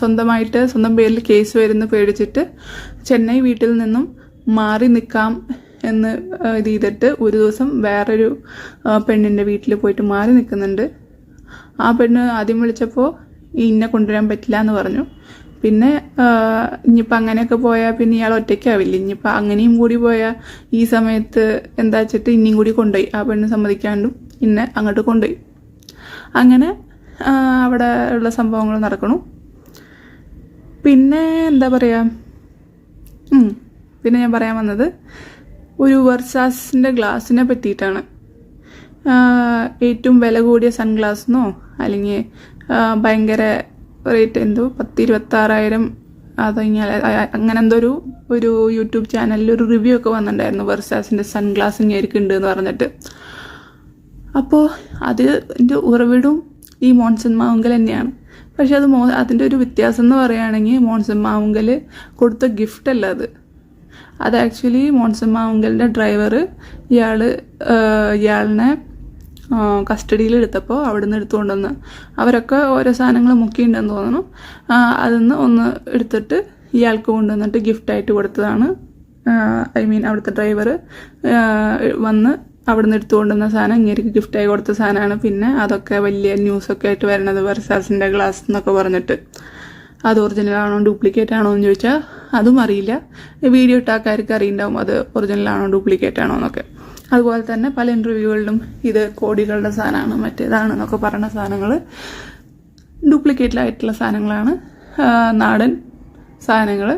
സ്വന്തം പേരിൽ കേസ് വരുന്ന പേടിച്ചിട്ട് ചെന്നൈ വീട്ടിൽ നിന്നും മാറി നിൽക്കാം എന്ന് ഇത് ചെയ്തിട്ട് ഒരു ദിവസം വേറൊരു പെണ്ണിൻ്റെ വീട്ടിൽ പോയിട്ട് മാറി നിൽക്കുന്നുണ്ട്. ആ പെണ്ണ് ആദ്യം വിളിച്ചപ്പോൾ ഇന്നെ കൊണ്ടുവരാൻ പറ്റില്ല എന്ന് പറഞ്ഞു. പിന്നെ ഇനിയിപ്പോൾ അങ്ങനെയൊക്കെ പോയാൽ പിന്നെ ഇയാൾ ഒറ്റയ്ക്കാവില്ല. ഇനിയിപ്പോൾ അങ്ങനെയും കൂടി പോയാൽ ഈ സമയത്ത് എന്താ വെച്ചിട്ട് ഇനിയും കൂടി കൊണ്ടുപോയി, ആ പെണ്ണ് സമ്മതിക്കാണ്ടും ഇന്നെ അങ്ങോട്ട് കൊണ്ടുപോയി. അങ്ങനെ അവിടെ ഉള്ള സംഭവങ്ങൾ നടക്കണു. പിന്നെ എന്താ പറയുക, പിന്നെ ഞാൻ പറയാൻ വന്നത് ഒരു വെർസാസിൻ്റെ ഗ്ലാസിനെ പറ്റിയിട്ടാണ്. ഏറ്റവും വില കൂടിയ സൺഗ്ലാസ്സെന്നോ അല്ലെങ്കിൽ ഭയങ്കര റേറ്റ് 10,26,000 അങ്ങനെ എന്തോ ഒരു യൂട്യൂബ് ചാനലിൽ ഒരു റിവ്യൂ ഒക്കെ വന്നിട്ടുണ്ടായിരുന്നു വെർസാസിൻ്റെ സൺഗ്ലാസ് ഇങ്ങേരിക്കുണ്ട് എന്ന് പറഞ്ഞിട്ട്. അപ്പോൾ അതിൻ്റെ ഉറവിടവും ഈ മോൺസൺ മാവുങ്കൽ തന്നെയാണ്. പക്ഷെ അതിൻ്റെ ഒരു വ്യത്യാസം എന്ന് പറയുകയാണെങ്കിൽ മോൺസൺ മാവുങ്കൽ കൊടുത്ത ഗിഫ്റ്റ് അല്ല അത് ആക്ച്വലി മോൺസൺ മാവുങ്കലിൻ്റെ ഡ്രൈവർ ഇയാളിനെ കസ്റ്റഡിയിൽ എടുത്തപ്പോൾ അവിടെ നിന്ന് എടുത്തുകൊണ്ടുവന്ന് അവരൊക്കെ ഓരോ സാധനങ്ങൾ മുക്കിയിട്ടുണ്ടെന്ന് തോന്നുന്നു. അതിന്ന് ഒന്ന് എടുത്തിട്ട് ഇയാൾക്ക് കൊണ്ടുവന്നിട്ട് ഗിഫ്റ്റായിട്ട് കൊടുത്തതാണ്. അവിടുത്തെ ഡ്രൈവർ വന്ന് അവിടെ നിന്ന് എടുത്തുകൊണ്ടുവന്ന സാധനം ഇങ്ങേക്ക് ഗിഫ്റ്റായി കൊടുത്ത സാധനമാണ്. പിന്നെ അതൊക്കെ വലിയ ന്യൂസൊക്കെ ആയിട്ട് വരുന്നത് വെർസാസിൻ്റെ ഗ്ലാസ് എന്നൊക്കെ പറഞ്ഞിട്ട്. അത് ഒറിജിനലാണോ ഡ്യൂപ്ലിക്കേറ്റ് ആണോ എന്ന് ചോദിച്ചാൽ അതും അറിയില്ല. വീഡിയോ ഇട്ട ആൾക്കാർക്ക് അറിയുണ്ടാവും അത് ഒറിജിനലാണോ ഡ്യൂപ്ലിക്കേറ്റ് ആണോ എന്നൊക്കെ. അതുപോലെ തന്നെ പല ഇൻ്റർവ്യൂകളിലും ഇത് കോടികളുടെ സാധനമാണ് മറ്റേതാണെന്നൊക്കെ പറയുന്ന സാധനങ്ങൾ ഡ്യൂപ്ലിക്കേറ്റിലായിട്ടുള്ള സാധനങ്ങളാണ്. നാടൻ സാധനങ്ങൾ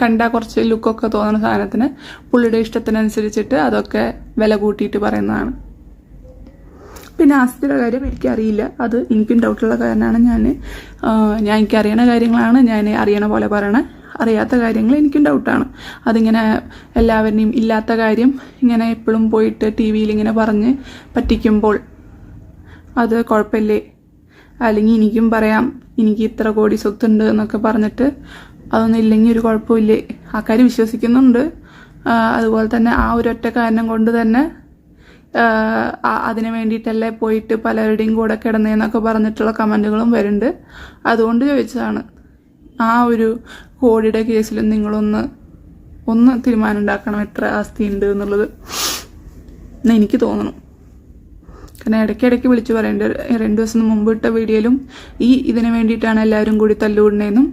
കണ്ടാൽ കുറച്ച് ലുക്കൊക്കെ തോന്നുന്ന സാധനത്തിന് പുള്ളിയുടെ ഇഷ്ടത്തിനനുസരിച്ചിട്ട് അതൊക്കെ വില കൂട്ടിയിട്ട് പറയുന്നതാണ്. പിന്നെ ആസ്തിയുടെ കാര്യം എനിക്കറിയില്ല, അത് എനിക്കും ഡൗട്ടുള്ള കാരണമാണ് എനിക്കറിയണ കാര്യങ്ങളാണ് ഞാൻ അറിയണ പോലെ പറയണേ. അറിയാത്ത കാര്യങ്ങൾ എനിക്കും ഡൗട്ടാണ്. അതിങ്ങനെ എല്ലാവരുടെയും ഇല്ലാത്ത കാര്യം ഇങ്ങനെ എപ്പോഴും പോയിട്ട് ടി വിയിൽ ഇങ്ങനെ പറഞ്ഞ് പറ്റിക്കുമ്പോൾ അത് കുഴപ്പമില്ലേ? അല്ലെങ്കിൽ എനിക്കും പറയാം എനിക്ക് ഇത്ര കോടി സ്വത്തുണ്ട് എന്നൊക്കെ പറഞ്ഞിട്ട് അതൊന്നും ഇല്ലെങ്കിൽ ഒരു കുഴപ്പമില്ലേ? ആൾക്കാർ വിശ്വസിക്കുന്നുണ്ട്. അതുപോലെ തന്നെ ആ ഒരൊറ്റ കാരണം കൊണ്ട് തന്നെ അതിന് വേണ്ടിയിട്ടല്ലേ പോയിട്ട് പലരുടെയും കൂടെ കിടന്നേന്നൊക്കെ പറഞ്ഞിട്ടുള്ള കമൻറ്റുകളും വരുന്നുണ്ട്. അതുകൊണ്ട് ചോദിച്ചതാണ്. ആ ഒരു കോടിയുടെ കേസിൽ നിങ്ങളൊന്ന് തീരുമാനം ഉണ്ടാക്കണം എത്ര ആസ്തി ഉണ്ട് എന്നുള്ളത് എന്ന് എനിക്ക് തോന്നുന്നു. കാരണം ഇടയ്ക്കിടയ്ക്ക് വിളിച്ചു പറയേണ്ടത് 2 ദിവസം മുമ്പ് ഇട്ട വീഡിയോയിലും ഇതിന് വേണ്ടിയിട്ടാണ് എല്ലാവരും കൂടി തല്ലുകൂടുന്നതെന്നും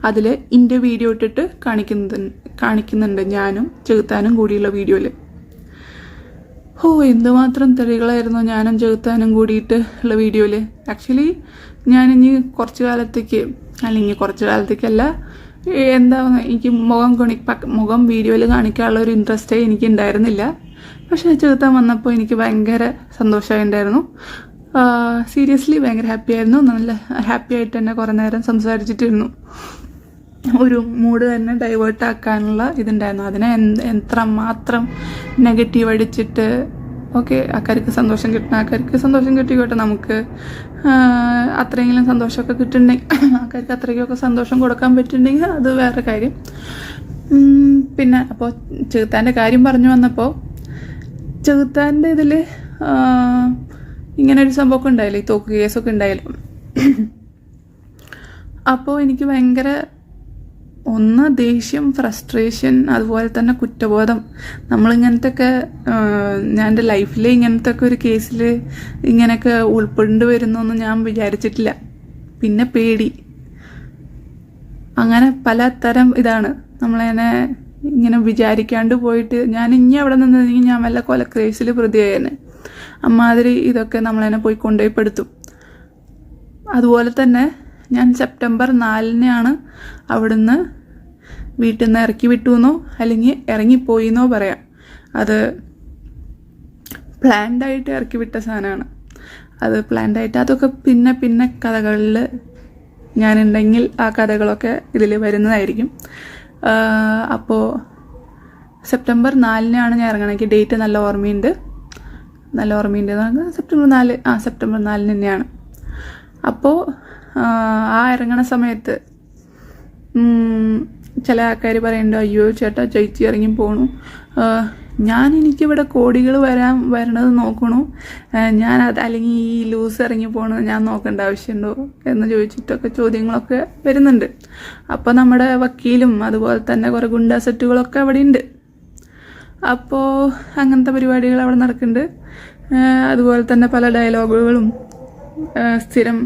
അതിൽ എൻ്റെ വീഡിയോ ഇട്ടിട്ട് കാണിക്കുന്നുണ്ട് ഞാനും ചെകുത്താനും കൂടിയുള്ള വീഡിയോയിൽ. എന്തുമാത്രം തെറികളായിരുന്നു ഞാനും ചെകുത്താനും കൂടിയിട്ട് ഉള്ള വീഡിയോയിൽ. ആക്ച്വലി ഞാനിനി കുറച്ച് കാലത്തേക്ക്, അല്ലെങ്കിൽ കുറച്ച് കാലത്തേക്കല്ല, എന്താ എനിക്ക് മുഖം വീഡിയോയിൽ കാണിക്കാനുള്ള ഒരു ഇൻട്രസ്റ്റേ എനിക്ക് ഉണ്ടായിരുന്നില്ല. പക്ഷേ ചെകുത്താൻ വന്നപ്പോൾ എനിക്ക് ഭയങ്കര സന്തോഷമായിട്ടുണ്ടായിരുന്നു. സീരിയസ്ലി ഭയങ്കര ഹാപ്പി ആയിരുന്നു. നല്ല ഹാപ്പി ആയിട്ട് തന്നെ കുറേ നേരം സംസാരിച്ചിട്ടിരുന്നു. ഒരു മൂഡ് തന്നെ ഡൈവേർട്ട് ആക്കാനുള്ള ഇതുണ്ടായിരുന്നു. അതിനെ എത്രമാത്രം നെഗറ്റീവ് അടിച്ചിട്ട് ഓക്കെ ആൾക്കാർക്ക് സന്തോഷം കിട്ടണം, ആൾക്കാർക്ക് സന്തോഷം കിട്ടിക്കോട്ടെ, നമുക്ക് അത്രയെങ്കിലും സന്തോഷമൊക്കെ കിട്ടുന്നുണ്ടെങ്കിൽ, ആൾക്കാർക്ക് അത്രയ്ക്കൊക്കെ സന്തോഷം കൊടുക്കാൻ പറ്റുന്നുണ്ടെങ്കിൽ അത് വേറെ കാര്യം. പിന്നെ അപ്പോൾ ചെകുത്താൻ്റെ കാര്യം പറഞ്ഞു വന്നപ്പോൾ, ചെകുത്താൻ്റെ ഇതിൽ ഇങ്ങനെ ഒരു സംഭവമൊക്കെ ഉണ്ടായില്ലേ, ഈ തോക്ക് കേസൊക്കെ ഉണ്ടായാലും. അപ്പോൾ എനിക്ക് ഭയങ്കര ദേഷ്യം, ഫ്രസ്ട്രേഷൻ, അതുപോലെ തന്നെ കുറ്റബോധം. നമ്മളിങ്ങനത്തെ ഒക്കെ ഞാൻ എൻ്റെ ലൈഫിൽ ഇങ്ങനത്തെ ഒക്കെ ഒരു കേസിൽ ഇങ്ങനെയൊക്കെ ഉൾപ്പെടേണ്ടി വരുന്നൊന്നും ഞാൻ വിചാരിച്ചിട്ടില്ല. പിന്നെ പേടി, അങ്ങനെ പലതരം ഇതാണ്. നമ്മളതിനെ ഇങ്ങനെ വിചാരിക്കാണ്ട് പോയിട്ട് ഞാൻ ഇനി അവിടെ നിന്നെങ്കിൽ ഞാൻ വല്ല കൊലക്കേസിൽ പ്രതിയായേനെ. അമ്മാതിരി ഇതൊക്കെ നമ്മളതിനെ പോയി കൊണ്ടുപോയി പെടുത്തും. അതുപോലെ തന്നെ ഞാൻ സെപ്റ്റംബർ 4-നാണ് അവിടുന്ന് വീട്ടിൽ നിന്ന് ഇറക്കി വിട്ടുവെന്നോ അല്ലെങ്കിൽ ഇറങ്ങിപ്പോയിന്നോ പറയാം. അത് പ്ലാൻഡായിട്ട് ഇറക്കി വിട്ട സാധനമാണ്. അത് പ്ലാൻഡായിട്ട്, അതൊക്കെ പിന്നെ കഥകളിൽ ഞാനുണ്ടെങ്കിൽ ആ കഥകളൊക്കെ ഇതിൽ വരുന്നതായിരിക്കും. അപ്പോൾ സെപ്റ്റംബർ 4-നാണ് ഞാൻ ഇറങ്ങണം. എനിക്ക് ഡേറ്റ് നല്ല ഓർമ്മയുണ്ട്. സെപ്റ്റംബർ 4 തന്നെയാണ്. അപ്പോൾ ആ ഇറങ്ങണ സമയത്ത് ചില ആൾക്കാർ പറയുന്നുണ്ട്, അയ്യോ ചേട്ടാ ചേച്ചി ഇറങ്ങി പോണു, എനിക്കിവിടെ കോടികൾ വരണത് നോക്കണു, അല്ലെങ്കിൽ ഈ ലൂസ് ഇറങ്ങി പോണത് ഞാൻ നോക്കേണ്ട ആവശ്യമുണ്ടോ എന്ന് ചോദിച്ചിട്ടൊക്കെ ചോദ്യങ്ങളൊക്കെ വരുന്നുണ്ട്. അപ്പോൾ നമ്മുടെ വക്കീലും അതുപോലെ തന്നെ കുറേ ഗുണ്ടാ സെറ്റുകളൊക്കെ അവിടെ ഉണ്ട്. അപ്പോൾ അങ്ങനത്തെ പരിപാടികൾ അവിടെ നടക്കുന്നുണ്ട്. അതുപോലെ തന്നെ പല ഡയലോഗുകളും സ്ഥിരം.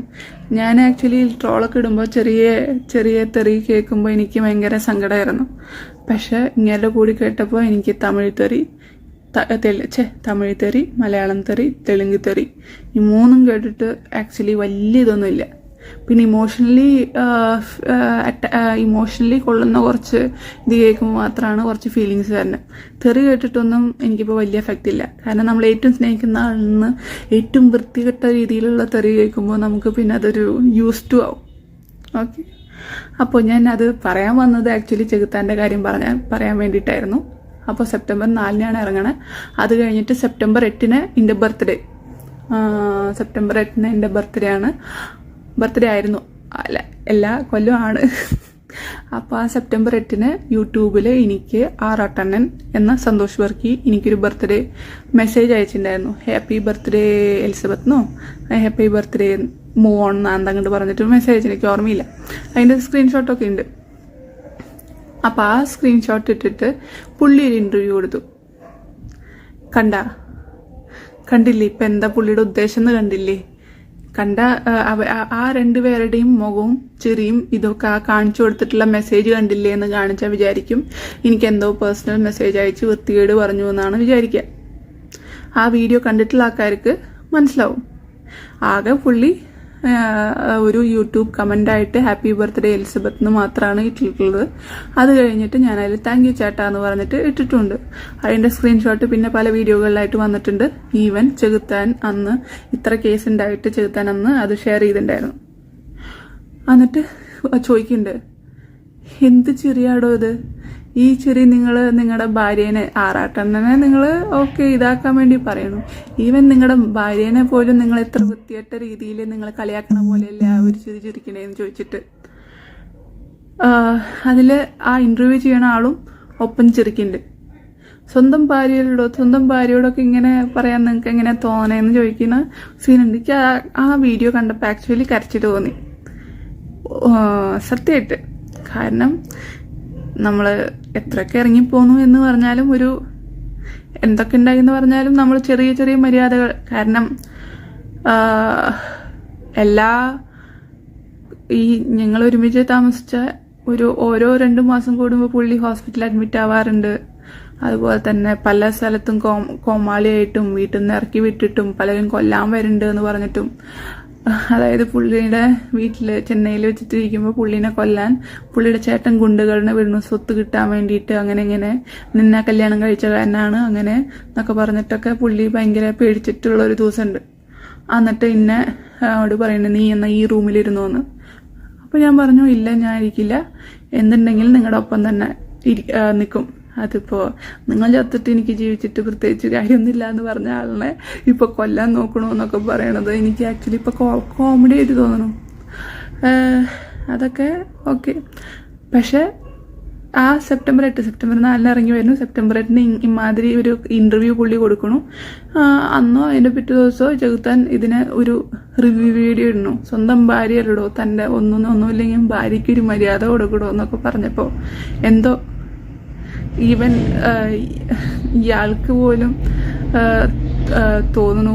ഞാൻ ആക്ച്വലി ട്രോളൊക്കെ ഇടുമ്പോൾ ചെറിയ തെറി കേൾക്കുമ്പോൾ എനിക്ക് ഭയങ്കര സങ്കടമായിരുന്നു. പക്ഷെ ഇങ്ങനെ കൂടി കേട്ടപ്പോൾ എനിക്ക് തമിഴ് തെറി, മലയാളം തെറി, തെലുങ്ക് തെറി, ഈ മൂന്നും കേട്ടിട്ട് ആക്ച്വലി വലിയ ഇതൊന്നുമില്ല. പിന്നെ ഇമോഷണലി കൊള്ളുന്ന കുറച്ച് ഇത് കേൾക്കുമ്പോൾ മാത്രമാണ് കുറച്ച് ഫീലിങ്സ് വരുന്നത്. തെറി കേട്ടിട്ടൊന്നും എനിക്കിപ്പോൾ വലിയ എഫക്റ്റ് ഇല്ല. കാരണം നമ്മൾ ഏറ്റവും സ്നേഹിക്കുന്ന ആളിൽ നിന്ന് ഏറ്റവും വൃത്തികെട്ട രീതിയിലുള്ള തെറി കേൾക്കുമ്പോൾ നമുക്ക് പിന്നെ അതൊരു യൂസ് ടു ആവും. ഓക്കെ, അപ്പോൾ ഞാൻ അത് പറയാൻ വന്നത് ആക്ച്വലി ചെകുത്താൻ്റെ കാര്യം പറയാൻ വേണ്ടിയിട്ടായിരുന്നു. അപ്പോൾ സെപ്റ്റംബർ 4-നാണ് ഇറങ്ങണത്. അത് കഴിഞ്ഞിട്ട് സെപ്റ്റംബർ 8-ന് എൻ്റെ ബർത്ത്ഡേ. എൻ്റെ ബർത്ത്ഡേ ആയിരുന്നു, അല്ല എല്ലാ കൊല്ലമാണ്. അപ്പോൾ ആ സെപ്റ്റംബർ 8-ന് യൂട്യൂബിൽ എനിക്ക് ആറാട്ടണ്ണൻ എന്ന സന്തോഷ് വർക്കി എനിക്കൊരു ബർത്ത്ഡേ മെസ്സേജ് അയച്ചിട്ടുണ്ടായിരുന്നു. Happy birthday Elizabeth, happy birthday move on എന്നങ്ങോട്ട് പറഞ്ഞിട്ട് മെസ്സേജ്, എനിക്ക് ഓർമ്മയില്ല. അതിൻ്റെ സ്ക്രീൻഷോട്ടൊക്കെ ഉണ്ട്. അപ്പോൾ ആ സ്ക്രീൻഷോട്ട് ഇട്ടിട്ട് പുള്ളി ഒരു ഇൻ്റർവ്യൂ കൊടുത്തു. കണ്ടില്ലേ ഇപ്പം എന്താ പുള്ളിയുടെ ഉദ്ദേശം എന്ന് കണ്ടില്ലേ? ആ രണ്ടുപേരുടെയും മുഖവും ചെറിയും ഇതൊക്കെ ആ കാണിച്ചു കൊടുത്തിട്ടുള്ള മെസ്സേജ് കണ്ടില്ലേ എന്ന് കാണിച്ചാൽ വിചാരിക്കും എനിക്ക് എന്തോ പേഴ്സണൽ മെസ്സേജ് അയച്ച് വൃത്തികേട് പറഞ്ഞു എന്നാണ് വിചാരിക്കുക. ആ വീഡിയോ കണ്ടിട്ടുള്ള ആൾക്കാർക്ക് മനസ്സിലാവും. ആകെ പുള്ളി ഒരു യൂട്യൂബ് കമൻ്റായിട്ട് ഹാപ്പി ബർത്ത്ഡേ എലിസബത്ത് എന്ന് മാത്രമാണ് ഇട്ടിട്ടുള്ളത്. അത് കഴിഞ്ഞിട്ട് ഞാനതിൽ താങ്ക് യു ചേട്ടാ എന്ന് പറഞ്ഞിട്ട് ഇട്ടിട്ടുണ്ട്. അതിൻ്റെ സ്ക്രീൻഷോട്ട് പിന്നെ പല വീഡിയോകളിലായിട്ട് വന്നിട്ടുണ്ട്. ഈവൻ ചെകുത്താൻ അന്ന് ഇത്ര കേസ് ഉണ്ടായിട്ട് ചെകുത്താൻ അന്ന് അത് ഷെയർ ചെയ്തിട്ടുണ്ടായിരുന്നു. എന്നിട്ട് ചോദിക്കുന്നുണ്ട്, എന്ത് ചെറിയാടോ ഇത്? ഈ ചെറി നിങ്ങളുടെ ഭാര്യേനെ, ആറാട്ടണ്ണനെ നിങ്ങൾ ഓക്കെ ഇതാക്കാൻ വേണ്ടി പറയണു. ഈവൻ നിങ്ങളുടെ ഭാര്യേനെ പോലും നിങ്ങൾ എത്ര വൃത്തികെട്ട രീതിയിൽ നിങ്ങൾ കളിയാക്കണ പോലെയല്ല ഒരു ചിരിക്കണേന്ന് ചോദിച്ചിട്ട് അതിൽ ആ ഇൻ്റർവ്യൂ ചെയ്യണ ആളും ഒപ്പം ചിരിക്കുന്നുണ്ട്. സ്വന്തം ഭാര്യയോടൊക്കെ ഇങ്ങനെ പറയാൻ നിങ്ങൾക്ക് എങ്ങനെ തോന്നേന്ന് ചോദിക്കുന്ന സീനുണ്ട്. എനിക്ക് ആ വീഡിയോ കണ്ടപ്പോൾ ആക്ച്വലി കരച്ചിട്ട് തോന്നി സത്യമായിട്ട്. കാരണം നമ്മൾ എത്രയൊക്കെ ഇറങ്ങിപ്പോന്നു എന്ന് പറഞ്ഞാലും ഒരു എന്തൊക്കെ ഉണ്ടായി എന്ന് പറഞ്ഞാലും നമ്മൾ ചെറിയ മര്യാദകൾ. കാരണം ഞങ്ങൾ ഒരുമിച്ച് താമസിച്ച ഓരോ 2 മാസം കൂടുമ്പോൾ പുള്ളി ഹോസ്പിറ്റലിൽ അഡ്മിറ്റ് ആവാറുണ്ട്. അതുപോലെ തന്നെ പല സ്ഥലത്തും കോമാളിയായിട്ടും വീട്ടിൽ നിന്ന് ഇറക്കി വിട്ടിട്ടും പലരും കൊല്ലാൻ വരുന്നുണ്ട് എന്ന് പറഞ്ഞിട്ടും, അതായത് പുള്ളിയുടെ വീട്ടിൽ ചെന്നൈയിൽ വെച്ചിട്ടിരിക്കുമ്പോൾ പുള്ളിനെ കൊല്ലാൻ പുള്ളിയുടെ ചേട്ടൻ ഗുണ്ടുകളിനെ വിടുന്നു സ്വത്ത് കിട്ടാൻ വേണ്ടിയിട്ട്, അങ്ങനെ ഇങ്ങനെ നിന്നെ കല്യാണം കഴിച്ച കാരനാണ് അങ്ങനെ എന്നൊക്കെ പറഞ്ഞിട്ടൊക്കെ പുള്ളി ഭയങ്കര പേടിച്ചിട്ടുള്ള ഒരു ദിവസമുണ്ട്. എന്നിട്ട് ഇന്നെ അവിടെ പറയുന്നത് നീ എന്നാൽ ഈ റൂമിലിരുന്നു എന്ന്. അപ്പോൾ ഞാൻ പറഞ്ഞു ഇല്ല ഞാൻ ഇരിക്കില്ല, എന്തുണ്ടെങ്കിലും നിങ്ങളുടെ ഒപ്പം തന്നെ നിൽക്കും. അതിപ്പോൾ നിങ്ങൾ ചത്തിട്ട് എനിക്ക് ജീവിച്ചിട്ട് പ്രത്യേകിച്ച് കാര്യമൊന്നുമില്ല എന്ന് പറഞ്ഞ ആളിനെ ഇപ്പോൾ കൊല്ലാൻ നോക്കണമെന്നൊക്കെ പറയണത് എനിക്ക് ആക്ച്വലി ഇപ്പോൾ കോമഡി ആയിട്ട് തോന്നണു. അതൊക്കെ ഓക്കെ. പക്ഷേ ആ സെപ്റ്റംബർ 4 ഇറങ്ങി വരുന്നു. സെപ്റ്റംബർ 8 ഇമാതിരി ഒരു ഇൻ്റർവ്യൂ പുള്ളി കൊടുക്കണു. അന്നോ അതിൻ്റെ പിറ്റേ ദിവസമോ ചെകുത്താൻ ഇതിന് ഒരു റിവ്യൂ വീഡിയോ ഇടണു. സ്വന്തം ഭാര്യയല്ലടോ, തൻ്റെ ഒന്നുമില്ലെങ്കിൽ ഭാര്യയ്ക്ക് ഒരു മര്യാദ കൊടുക്കണോ എന്നൊക്കെ പറഞ്ഞപ്പോൾ എന്തോ ഈവൻ ഇയാൾക്ക് പോലും തോന്നുന്നു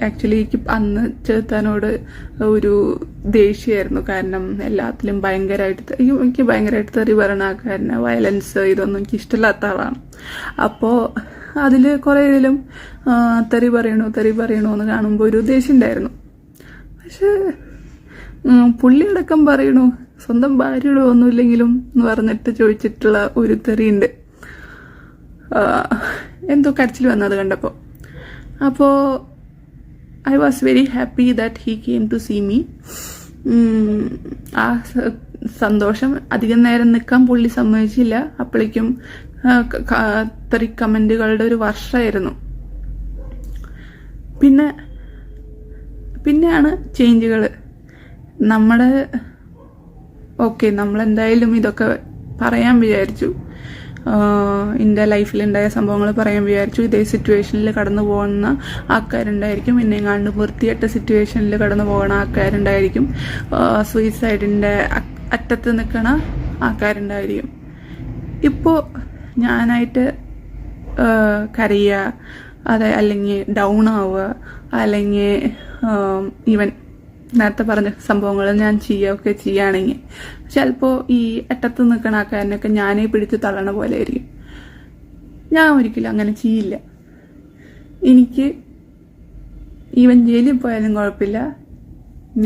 ആക്ച്വലി എനിക്ക് അന്ന് ചെകുത്താനോട് ഒരു ദേഷ്യമായിരുന്നു. കാരണം എല്ലാത്തിലും എനിക്ക് ഭയങ്കരമായിട്ട് തെറി പറയണ ആൾക്കാരനെ, വയലൻസ് ഇതൊന്നും എനിക്ക് ഇഷ്ടമില്ലാത്ത ആളാണ്. അപ്പോൾ അതിൽ കുറേ ഇതിലും തെറി പറയണോ എന്ന് കാണുമ്പോൾ ഒരു ദേഷ്യം ഉണ്ടായിരുന്നു. പക്ഷെ പുള്ളിയടക്കം പറയണു സ്വന്തം ഭാര്യയുടെ ഒന്നുമില്ലെങ്കിലും എന്ന് പറഞ്ഞിട്ട് ചോദിച്ചിട്ടുള്ള ഒരു തെറിയുണ്ട്. എന്തോ കരച്ചിൽ വന്നത് കണ്ടപ്പോൾ. അപ്പോൾ I was very happy that he came to see me. ആ സന്തോഷം അധികം നേരം നിൽക്കാൻ പുള്ളി സമ്മതിച്ചില്ല. അപ്പോഴേക്കും തെറി കമൻറ്റുകളുടെ ഒരു വർഷമായിരുന്നു. പിന്നെയാണ് ചേഞ്ചുകൾ. നമ്മളെന്തായാലും ഇതൊക്കെ പറയാൻ വിചാരിച്ചു. എൻ്റെ ലൈഫിലുണ്ടായ സംഭവങ്ങൾ പറയാൻ വിചാരിച്ചു. ഇതേ സിറ്റുവേഷനിൽ കടന്നു പോകുന്ന ആൾക്കാരുണ്ടായിരിക്കും, എന്നെങ്ങാണ്ട് വൃത്തികെട്ട സിറ്റുവേഷനിൽ കടന്നു പോകുന്ന ആൾക്കാരുണ്ടായിരിക്കും, സൂയിസൈഡിൻ്റെ അറ്റത്ത് നിൽക്കണ ആൾക്കാരുണ്ടായിരിക്കും. ഇപ്പോൾ ഞാനായിട്ട് കരയുക, അല്ലെങ്കിൽ ഡൗൺ ആവുക, അല്ലെങ്കിൽ ഈവൻ നേരത്തെ പറഞ്ഞ സംഭവങ്ങൾ ഞാൻ ചെയ്യുകയൊക്കെ ചെയ്യുകയാണെങ്കിൽ ചിലപ്പോൾ ഈ അറ്റത്ത് നിൽക്കണ ആൾക്കാരനൊക്കെ ഞാനേ പിടിച്ച് തള്ളണ പോലെ ആയിരിക്കും. ഞാൻ ഒരിക്കലും അങ്ങനെ ചെയ്യില്ല. എനിക്ക് ഈവൻ ജയിലിൽ പോയാലും കുഴപ്പമില്ല,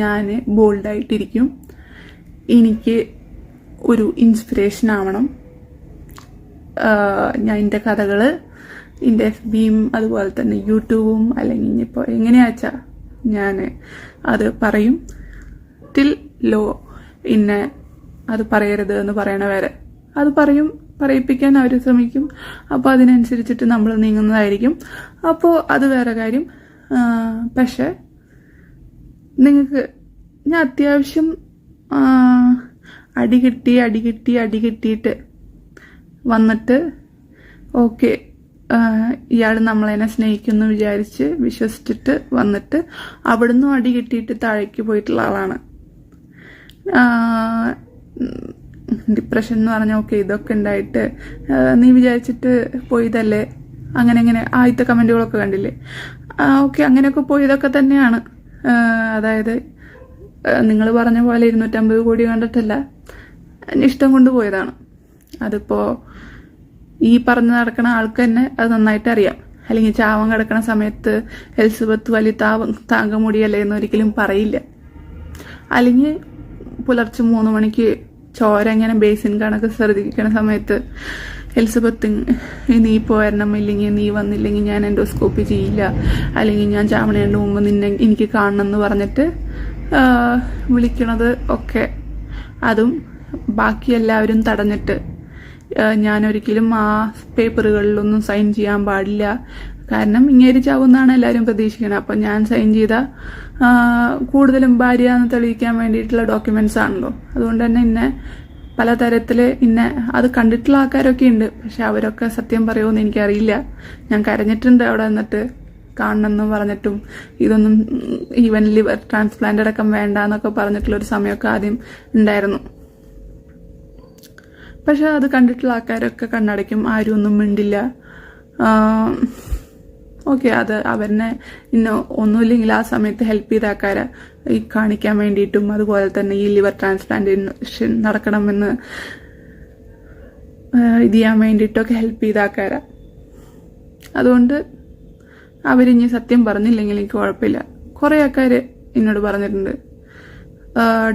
ഞാൻ ബോൾഡായിട്ടിരിക്കും. എനിക്ക് ഒരു ഇൻസ്പിറേഷൻ ആവണം. ഞാൻ എൻ്റെ കഥകൾ എൻ്റെ FBയും അതുപോലെ തന്നെ യൂട്യൂബും അല്ലെങ്കിൽ ഇനിയിപ്പോൾ എങ്ങനെയാച്ചാ ഞാൻ അത് പറയും. ടിൽ ലോ ഇന്നെ അത് പറയരുത് എന്ന് പറയണ വരെ അത് പറയിപ്പിക്കാൻ അവർ ശ്രമിക്കും. അപ്പോൾ അതിനനുസരിച്ചിട്ട് നമ്മൾ നീങ്ങുന്നതായിരിക്കും. അപ്പോൾ അത് വേറെ കാര്യം. പക്ഷെ നിങ്ങൾക്ക് ഞാൻ അത്യാവശ്യം അടി കിട്ടിയിട്ട് വന്നിട്ട് ഓക്കെ ഇയാൾ നമ്മളതിനെ സ്നേഹിക്കുന്നു വിചാരിച്ച് വിശ്വസിച്ചിട്ട് വന്നിട്ട് അവിടുന്ന് അടി കിട്ടിയിട്ട് താഴേക്ക് പോയിട്ടുള്ള ആളാണ്. ഡിപ്രഷൻ എന്ന് പറഞ്ഞാൽ ഓക്കെ ഇതൊക്കെ ഉണ്ടായിട്ട് നീ വിചാരിച്ചിട്ട് പോയതല്ലേ, അങ്ങനെ ആദ്യത്തെ കമൻറ്റുകളൊക്കെ കണ്ടില്ലേ, ഓക്കെ അങ്ങനെയൊക്കെ പോയതൊക്കെ തന്നെയാണ്. അതായത് നിങ്ങൾ പറഞ്ഞ പോലെ 250 കോടി കണ്ടിട്ടല്ല, ഇഷ്ടം കൊണ്ട് പോയതാണ്. അതിപ്പോൾ ഈ പറഞ്ഞ് നടക്കണ ആൾക്ക് തന്നെ അത് നന്നായിട്ട് അറിയാം. അല്ലെങ്കിൽ ചാവം കിടക്കണ സമയത്ത് എലിസബത്ത് വലിയ താങ്കമുടിയല്ലേ എന്നൊരിക്കലും പറയില്ല. അല്ലെങ്കിൽ പുലർച്ചെ 3 മണിക്ക് ചോര ഇങ്ങനെ ബേസിൻ കണക്ക് ശ്രദ്ധിക്കണ സമയത്ത് എലിസബത്ത് നീ പോരണം, ഇല്ലെങ്കിൽ നീ വന്നില്ലെങ്കിൽ ഞാൻ എൻഡോസ്കോപ്പി ചെയ്യില്ല, അല്ലെങ്കിൽ ഞാൻ ചാവണേൻ്റെ മുമ്പ് നിന്നെ എനിക്ക് കാണണം എന്ന് പറഞ്ഞിട്ട് വിളിക്കണത് ഒക്കെ, അതും ബാക്കി എല്ലാവരും തടഞ്ഞിട്ട് ഞാനൊരിക്കലും ആ പേപ്പറുകളിലൊന്നും സൈൻ ചെയ്യാൻ പാടില്ല. കാരണം ഇങ്ങേര് ചാവുന്നാണ് എല്ലാവരും പ്രതീക്ഷിക്കുന്നത്. അപ്പം ഞാൻ സൈൻ ചെയ്ത കൂടുതലും ഭാര്യ എന്ന് തെളിയിക്കാൻ വേണ്ടിയിട്ടുള്ള ഡോക്യുമെന്റ്സ് ആണല്ലോ. അതുകൊണ്ട് തന്നെ ഇന്നെ പലതരത്തിൽ അത് കണ്ടിട്ടുള്ള ആൾക്കാരൊക്കെ ഉണ്ട്. പക്ഷെ അവരൊക്കെ സത്യം പറയുമെന്ന് എനിക്കറിയില്ല. ഞാൻ കരഞ്ഞിട്ടുണ്ട് അവിടെ നിന്നിട്ട് കാണണമെന്ന് പറഞ്ഞിട്ടും ഇതൊന്നും ഈവൻ ലിവർ ട്രാൻസ്പ്ലാന്റ് അടക്കം വേണ്ട എന്നൊക്കെ പറഞ്ഞിട്ടുള്ളൊരു സമയമൊക്കെ ആദ്യം ഉണ്ടായിരുന്നു. പക്ഷെ അത് കണ്ടിട്ടുള്ള ആൾക്കാരൊക്കെ കണ്ണടയ്ക്കും, ആരും ഒന്നും മിണ്ടില്ല. ഓക്കെ അത് അവരെ ഒന്നുമില്ലെങ്കിൽ ആ സമയത്ത് ഹെൽപ്പ് ചെയ്ത ആൾക്കാരെ ഈ കാണിക്കാൻ വേണ്ടിയിട്ടും അതുപോലെ തന്നെ ഈ ലിവർ ട്രാൻസ്പ്ലാന്റേഷൻ നടക്കണമെന്ന് ഇത് ചെയ്യാൻ വേണ്ടിയിട്ടൊക്കെ ഹെൽപ്പ് ചെയ്ത ആൾക്കാരാണ്. അതുകൊണ്ട് അവരിഞ്ഞ് സത്യം പറഞ്ഞില്ലെങ്കിൽ എനിക്ക് കുഴപ്പമില്ല. കുറേ ആൾക്കാർ എന്നോട് പറഞ്ഞിട്ടുണ്ട്.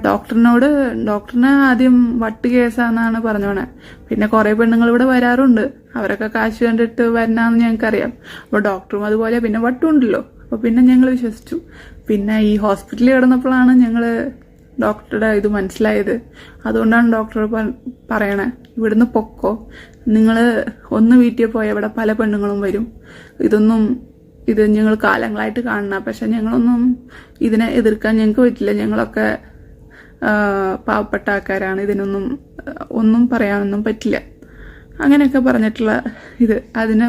ഡോക്ടറിനെ ആദ്യം വട്ട് കേസാന്നാണ് പറഞ്ഞോണേ. പിന്നെ കുറേ പെണ്ണുങ്ങൾ ഇവിടെ വരാറുണ്ട്. അവരൊക്കെ കാശ് കണ്ടിട്ട് വരണാന്ന് ഞങ്ങൾക്കറിയാം. അപ്പോൾ ഡോക്ടറും അതുപോലെ പിന്നെ വട്ടുണ്ടല്ലോ. അപ്പോൾ പിന്നെ ഞങ്ങൾ വിശ്വസിച്ചു. പിന്നെ ഈ ഹോസ്പിറ്റലിൽ കിടന്നപ്പോഴാണ് ഞങ്ങൾ ഡോക്ടറുടെ ഇത് മനസ്സിലായത്. അതുകൊണ്ടാണ് ഡോക്ടർ പറയണേ, ഇവിടുന്ന് പൊക്കോ, നിങ്ങൾ ഒന്ന് വീട്ടിൽ പോയാൽ ഇവിടെ പല പെണ്ണുങ്ങളും വരും. ഇത് ഞങ്ങൾ കാലങ്ങളായിട്ട് കാണണം. പക്ഷെ ഞങ്ങളൊന്നും ഇതിനെ എതിർക്കാൻ ഞങ്ങൾക്ക് പറ്റില്ല. ഞങ്ങളൊക്കെ പാവപ്പെട്ട ആൾക്കാരാണ്. ഒന്നും പറയാനൊന്നും പറ്റില്ല. അങ്ങനെയൊക്കെ പറഞ്ഞിട്ടുള്ള അതിന്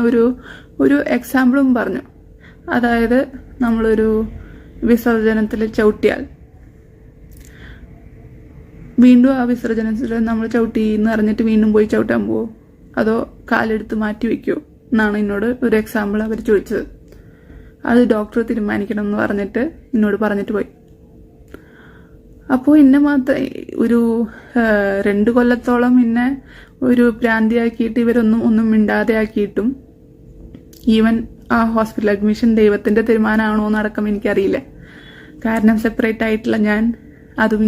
ഒരു എക്സാമ്പിളും പറഞ്ഞു. അതായത് നമ്മളൊരു വിസർജനത്തിൽ ചവിട്ടിയാൽ വീണ്ടും ആ വിസർജനത്തിൽ നമ്മൾ ചവിട്ടി എന്ന് അറിഞ്ഞിട്ട് വീണ്ടും പോയി ചവിട്ടാൻ പോവോ, അതോ കാലെടുത്ത് മാറ്റി വെക്കുമോ എന്നാണ് എന്നോട് ഒരു എക്സാമ്പിൾ അവർ ചോദിച്ചത്. അത് ഡോക്ടർ തീരുമാനിക്കണം എന്ന് പറഞ്ഞിട്ട് എന്നോട് പറഞ്ഞിട്ട് പോയി. അപ്പോൾ എന്നെ മാത്രം ഒരു 2 കൊല്ലത്തോളം എന്നെ ഒരു ഭ്രാന്തിയാക്കിയിട്ട് ഒന്നും മിണ്ടാതെ ആക്കിയിട്ടും ഈവൻ ആ ഹോസ്പിറ്റൽ അഡ്മിഷൻ ദൈവത്തിന്റെ തീരുമാനമാണോ എന്നടക്കം എനിക്കറിയില്ല. കാരണം സെപ്പറേറ്റ് ആയിട്ടുള്ള ഞാൻ അതും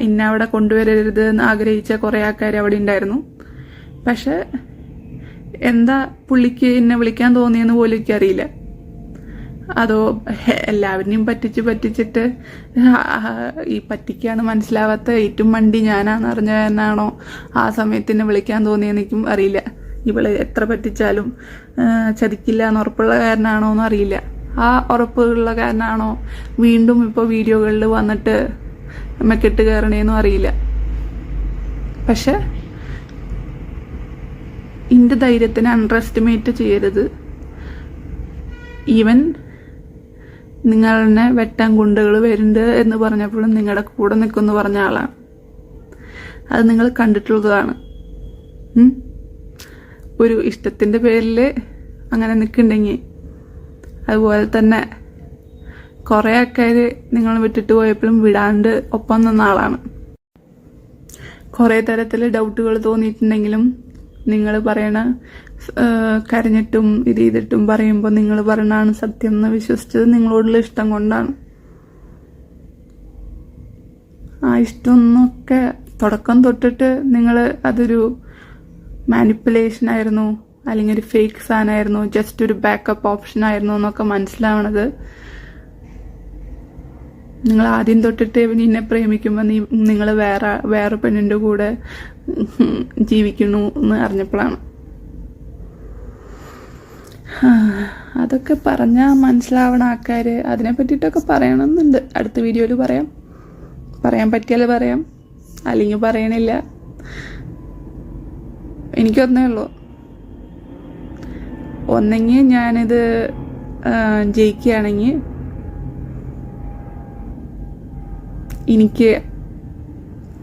ഇന്ന അവിടെ കൊണ്ടുവരരുത് എന്ന് ആഗ്രഹിച്ച കുറേ ആൾക്കാർ അവിടെ ഉണ്ടായിരുന്നു. പക്ഷെ എന്താ പുള്ളിക്ക് എന്നെ വിളിക്കാൻ തോന്നിയെന്ന് പോലും എനിക്കറിയില്ല. അതോ എല്ലാവരെയും പറ്റിച്ചിട്ട് ഈ പറ്റിക്കാണ് മനസ്സിലാവാത്ത ഏറ്റവും മണ്ടി ഞാനാന്ന് അറിഞ്ഞ കാരനാണോ ആ സമയത്ത് എന്നെ വിളിക്കാൻ തോന്നിയെന്ന് എനിക്കും അറിയില്ല. ഇവള് എത്ര പറ്റിച്ചാലും ചതിക്കില്ല എന്ന് ഉറപ്പുള്ള കാരനാണോ എന്ന് അറിയില്ല. ആ ഉറപ്പുള്ള കാരനാണോ വീണ്ടും ഇപ്പോൾ വീഡിയോകളിൽ വന്നിട്ട് മെക്കെട്ട് കയറണേന്നും അറിയില്ല. പക്ഷെ എൻ്റെ ധൈര്യത്തിനെ അണ്ടർ എസ്റ്റിമേറ്റ് ചെയ്യരുത്. ഈവൻ നിങ്ങളെ വെട്ടാൻ ഗുണ്ടകൾ വരുന്നുണ്ട് എന്ന് പറഞ്ഞപ്പോഴും നിങ്ങളുടെ കൂടെ നിൽക്കുമെന്ന് പറഞ്ഞ ആളാണ്. അത് നിങ്ങൾ കണ്ടിട്ടുള്ളതാണ്. ഒരു ഇഷ്ടത്തിൻ്റെ പേരിൽ അങ്ങനെ നിൽക്കുന്നുണ്ടെങ്കിൽ അതുപോലെ തന്നെ കുറേ ആൾക്കാർ നിങ്ങൾ വിട്ടിട്ട് പോയപ്പോഴും വിടാണ്ട് ഒപ്പം നിന്ന ആളാണ്. കുറേ തരത്തിൽ ഡൗട്ടുകൾ തോന്നിയിട്ടുണ്ടെങ്കിലും നിങ്ങൾ പറയണ കരഞ്ഞിട്ടും ഇത് ചെയ്തിട്ടും പറയുമ്പോൾ നിങ്ങൾ പറയണതാണ് സത്യം എന്ന് വിശ്വസിച്ചത് നിങ്ങളോടുള്ള ഇഷ്ടം കൊണ്ടാണ്. ആ ഇഷ്ടമൊന്നൊക്കെ തുടക്കം തൊട്ടിട്ട് നിങ്ങൾ അതൊരു മാനിപ്പുലേഷൻ ആയിരുന്നു, അല്ലെങ്കിൽ ഒരു ഫേക്ക് സാധനമായിരുന്നു, ജസ്റ്റ് ഒരു ബാക്കപ്പ് ഓപ്ഷൻ ആയിരുന്നു എന്നൊക്കെ മനസ്സിലാവണത് നിങ്ങൾ ആദ്യം തൊട്ടിട്ട് നിന്നെ പ്രേമിക്കുമ്പോൾ നിങ്ങൾ വേറെ പെണ്ണിൻ്റെ കൂടെ ജീവിക്കണു എന്ന് അറിഞ്ഞപ്പോഴാണ്. അതൊക്കെ പറഞ്ഞാൽ മനസ്സിലാവണ ആൾക്കാർ അതിനെ പറ്റിയിട്ടൊക്കെ പറയണമെന്നുണ്ട്. അടുത്ത വീഡിയോയിൽ പറയാൻ പറ്റിയാൽ പറയാം, അല്ലെങ്കിൽ പറയണില്ല. എനിക്കൊന്നേ ഉള്ളൂ, ഒന്നെങ്കിൽ ഞാനിത് ജയിക്കുകയാണെങ്കിൽ എനിക്ക്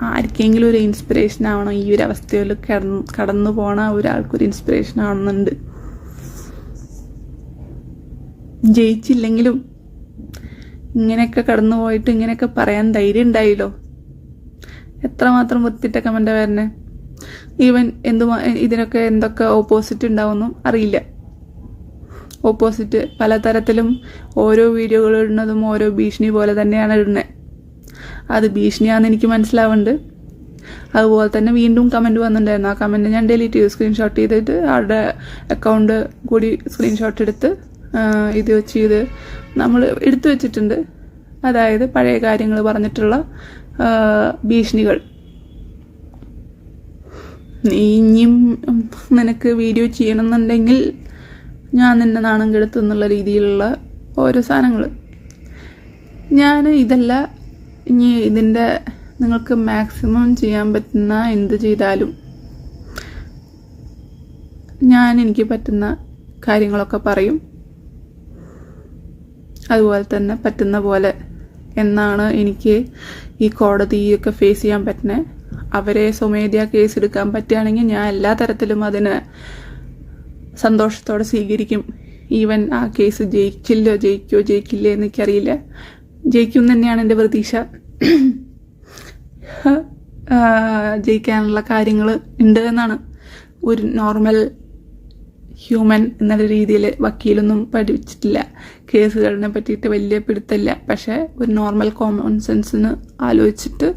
ആർക്കെങ്കിലും ഒരു ഇൻസ്പിറേഷൻ ആവണം. ഈ ഒരു അവസ്ഥയിൽ കടന്നു പോണ ഒരാൾക്കൊരു ഇൻസ്പിറേഷൻ ആവണമെന്നുണ്ട്. ജയിച്ചില്ലെങ്കിലും ഇങ്ങനെയൊക്കെ കടന്നു പോയിട്ട് ഇങ്ങനെയൊക്കെ പറയാൻ ധൈര്യം ഉണ്ടായില്ലോ. എത്രമാത്രം വൃത്തിട്ട കമൻ്റ് വരണേ. ഈവൻ ഇതിനൊക്കെ എന്തൊക്കെ ഓപ്പോസിറ്റ് ഉണ്ടാവുമെന്നും അറിയില്ല. ഓപ്പോസിറ്റ് പലതരത്തിലും ഓരോ വീഡിയോകൾ ഇടുന്നതും ഓരോ ഭീഷണി പോലെ തന്നെയാണ് ഇടുന്നത്. അത് ഭീഷണിയാണെന്ന് എനിക്ക് മനസ്സിലാവുന്നുണ്ട്. അതുപോലെ തന്നെ വീണ്ടും കമൻറ്റ് വന്നിട്ടുണ്ടായിരുന്നു. ആ കമൻറ്റ് ഞാൻ ഡിലീറ്റ് ചെയ്തു. സ്ക്രീൻഷോട്ട് ചെയ്തിട്ട് ആളുടെ അക്കൗണ്ട് കൂടി സ്ക്രീൻഷോട്ട് എടുത്ത് ഇത് നമ്മൾ എടുത്തു വെച്ചിട്ടുണ്ട്. അതായത് പഴയ കാര്യങ്ങൾ പറഞ്ഞിട്ടുള്ള ഭീഷണികൾ. ഇനിയും നിനക്ക് വീഡിയോ ചെയ്യണമെന്നുണ്ടെങ്കിൽ ഞാൻ നിന്നെ നാണം കെടുത്തുന്നുള്ള രീതിയിലുള്ള ഓരോ സാധനങ്ങൾ. ഞാൻ ഇതല്ല, ഇനി ഇതിൻ്റെ നിങ്ങൾക്ക് മാക്സിമം ചെയ്യാൻ പറ്റുന്ന എന്ത് ചെയ്താലും ഞാൻ എനിക്ക് പറ്റുന്ന കാര്യങ്ങളൊക്കെ പറയും. അതുപോലെ തന്നെ പറ്റുന്ന പോലെ എന്നാണ് എനിക്ക് ഈ കോടതിയൊക്കെ ഫേസ് ചെയ്യാൻ പറ്റുന്നത്. അവരെ സ്വമേധയാ കേസ് എടുക്കാൻ പറ്റുകയാണെങ്കിൽ ഞാൻ എല്ലാ തരത്തിലും അതിന് സന്തോഷത്തോടെ സ്വീകരിക്കും. ഈവൻ ആ കേസ് ജയിക്കില്ലേ എനിക്കറിയില്ല. ജയിക്കും തന്നെയാണ് എൻ്റെ പ്രതീക്ഷ. ജയിക്കാനുള്ള കാര്യങ്ങൾ ഉണ്ട് എന്നാണ്. ഒരു നോർമൽ ഹ്യൂമൻ എന്നുള്ള രീതിയിൽ വക്കീലൊന്നും പഠിച്ചിട്ടില്ല, കേസുകളിനെ പറ്റിയിട്ട് വലിയ പിടുത്തമില്ല. പക്ഷേ ഒരു നോർമൽ കോമൺ സെൻസിന് ആലോചിച്ചിട്ട്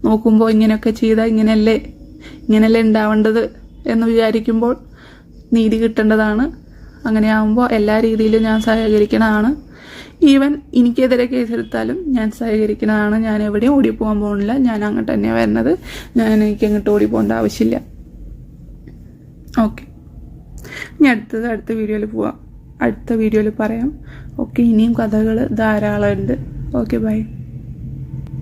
നോക്കുമ്പോൾ ഇങ്ങനെയൊക്കെ ചെയ്താൽ ഇങ്ങനെയല്ലേ ഉണ്ടാവേണ്ടത് എന്ന് വിചാരിക്കുമ്പോൾ നീതി കിട്ടേണ്ടതാണ്. അങ്ങനെയാകുമ്പോൾ എല്ലാ രീതിയിലും ഞാൻ സഹകരിക്കണതാണ്. ഈവൻ എനിക്കെതിരെ കേസെടുത്താലും ഞാൻ സഹകരിക്കുന്നതാണ്. ഞാൻ എവിടെയും ഓടിപ്പോകാൻ പോകുന്നില്ല. ഞാൻ അങ്ങോട്ട് തന്നെയാണ് വരുന്നത്. എനിക്ക് അങ്ങോട്ട് ഓടിപ്പോകേണ്ട ആവശ്യമില്ല. ഓക്കെ, ഇനി അടുത്ത വീഡിയോയിൽ പോവാം. അടുത്ത വീഡിയോയിൽ പറയാം. ഓക്കെ, ഇനിയും കഥകൾ ധാരാളം ഉണ്ട്. Okay, by.